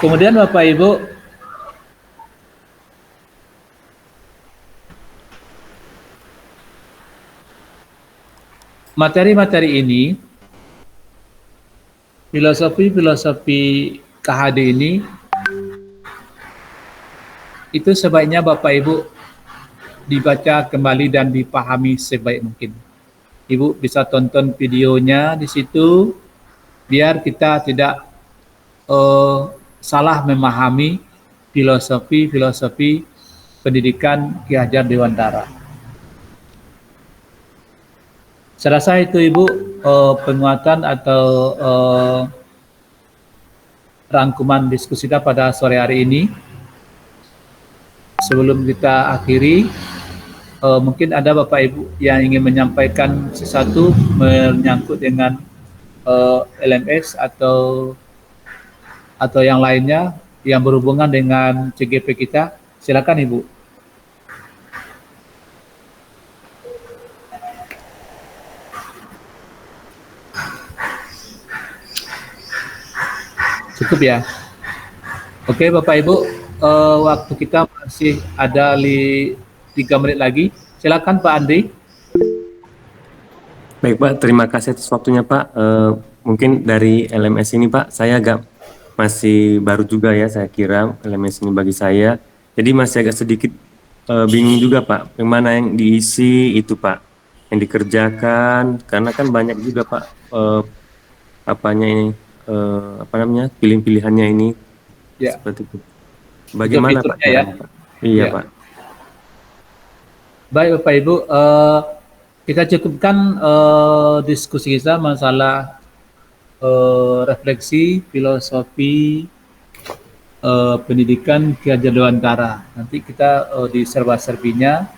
Speaker 1: Kemudian Bapak Ibu, materi-materi ini, filosofi KHD ini, itu sebaiknya Bapak Ibu dibaca kembali dan dipahami sebaik mungkin. Ibu bisa tonton videonya di situ, biar kita tidak salah memahami filosofi pendidikan Ki Hajar Dewantara. Saya rasa itu Ibu penguatan atau rangkuman diskusi kita pada sore hari ini. Sebelum kita akhiri, mungkin ada Bapak Ibu yang ingin menyampaikan sesuatu menyangkut dengan LMS atau yang lainnya yang berhubungan dengan CGP kita. Silakan Ibu. Cukup ya? Oke Bapak Ibu, waktu kita masih ada 3 menit lagi. Silakan Pak Andri.
Speaker 4: Baik Pak, terima kasih atas waktunya Pak. Mungkin dari LMS ini Pak, saya agak masih baru juga ya, saya kira LMS ini bagi saya. Jadi masih agak sedikit bingung juga Pak, yang mana yang diisi itu Pak, yang dikerjakan, karena kan banyak juga Pak pilih-pilihannya ini.
Speaker 1: Ya.
Speaker 4: Seperti itu. Bagaimana Pak?
Speaker 1: Ya?
Speaker 4: Iya
Speaker 1: Ya.
Speaker 4: Pak.
Speaker 1: Baik Bapak Ibu, kita cukupkan diskusi kita masalah refleksi filosofi pendidikan Ki Hajar Dewantara. Nanti kita di serba-serbinya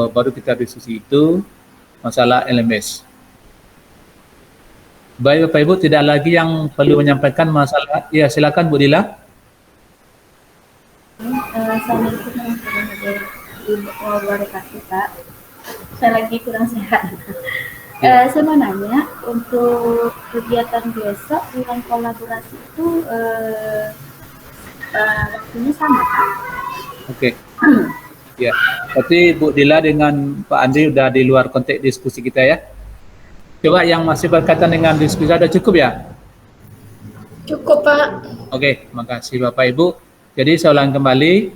Speaker 1: baru kita diskusi itu masalah LMS. Baik Bapak Ibu, tidak lagi yang perlu menyampaikan masalah. Ya, silakan Bu Dila.
Speaker 3: Assalamualaikum warahmatullahi wabarakatuh Pak. Saya lagi kurang sehat. Saya mau nanya, untuk kegiatan besok bulan kolaborasi itu waktunya sama Pak?
Speaker 1: Oke. Ya, berarti Bu Dila dengan Pak Andri udah di luar konteks diskusi kita ya. Coba yang masih berkaitan dengan diskusi ada cukup ya?
Speaker 9: Cukup Pak.
Speaker 1: Oke, makasih Bapak Ibu. Jadi saya ulang kembali,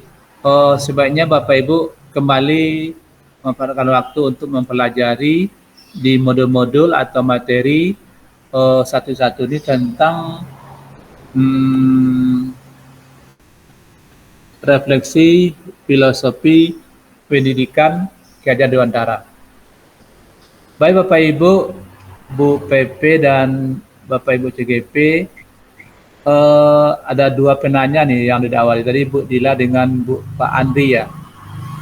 Speaker 1: sebaiknya Bapak Ibu kembali memanfaatkan waktu untuk mempelajari di modul-modul atau materi satu-satu ini tentang refleksi filosofi pendidikan Ki Hajar Dewantara. Baik Bapak Ibu, Bu PP dan Bapak Ibu CGP, ada 2 penanya nih yang diawali tadi, Bu Dila dengan Pak Andri ya.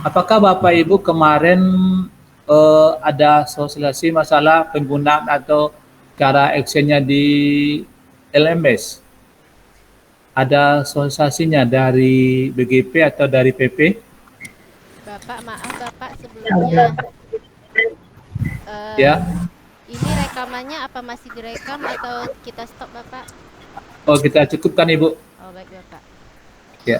Speaker 1: Apakah Bapak Ibu kemarin ada sosialisasi masalah penggunaan atau cara actionnya di LMS? Ada sosialisasinya dari BGP atau dari PP?
Speaker 8: Bapak, maaf Bapak sebelumnya.
Speaker 1: Ya.
Speaker 8: Ini rekamannya apa masih direkam atau kita stop Bapak?
Speaker 1: Oh, kita cukupkan Ibu.
Speaker 8: Oh baik Bapak.
Speaker 1: Ya.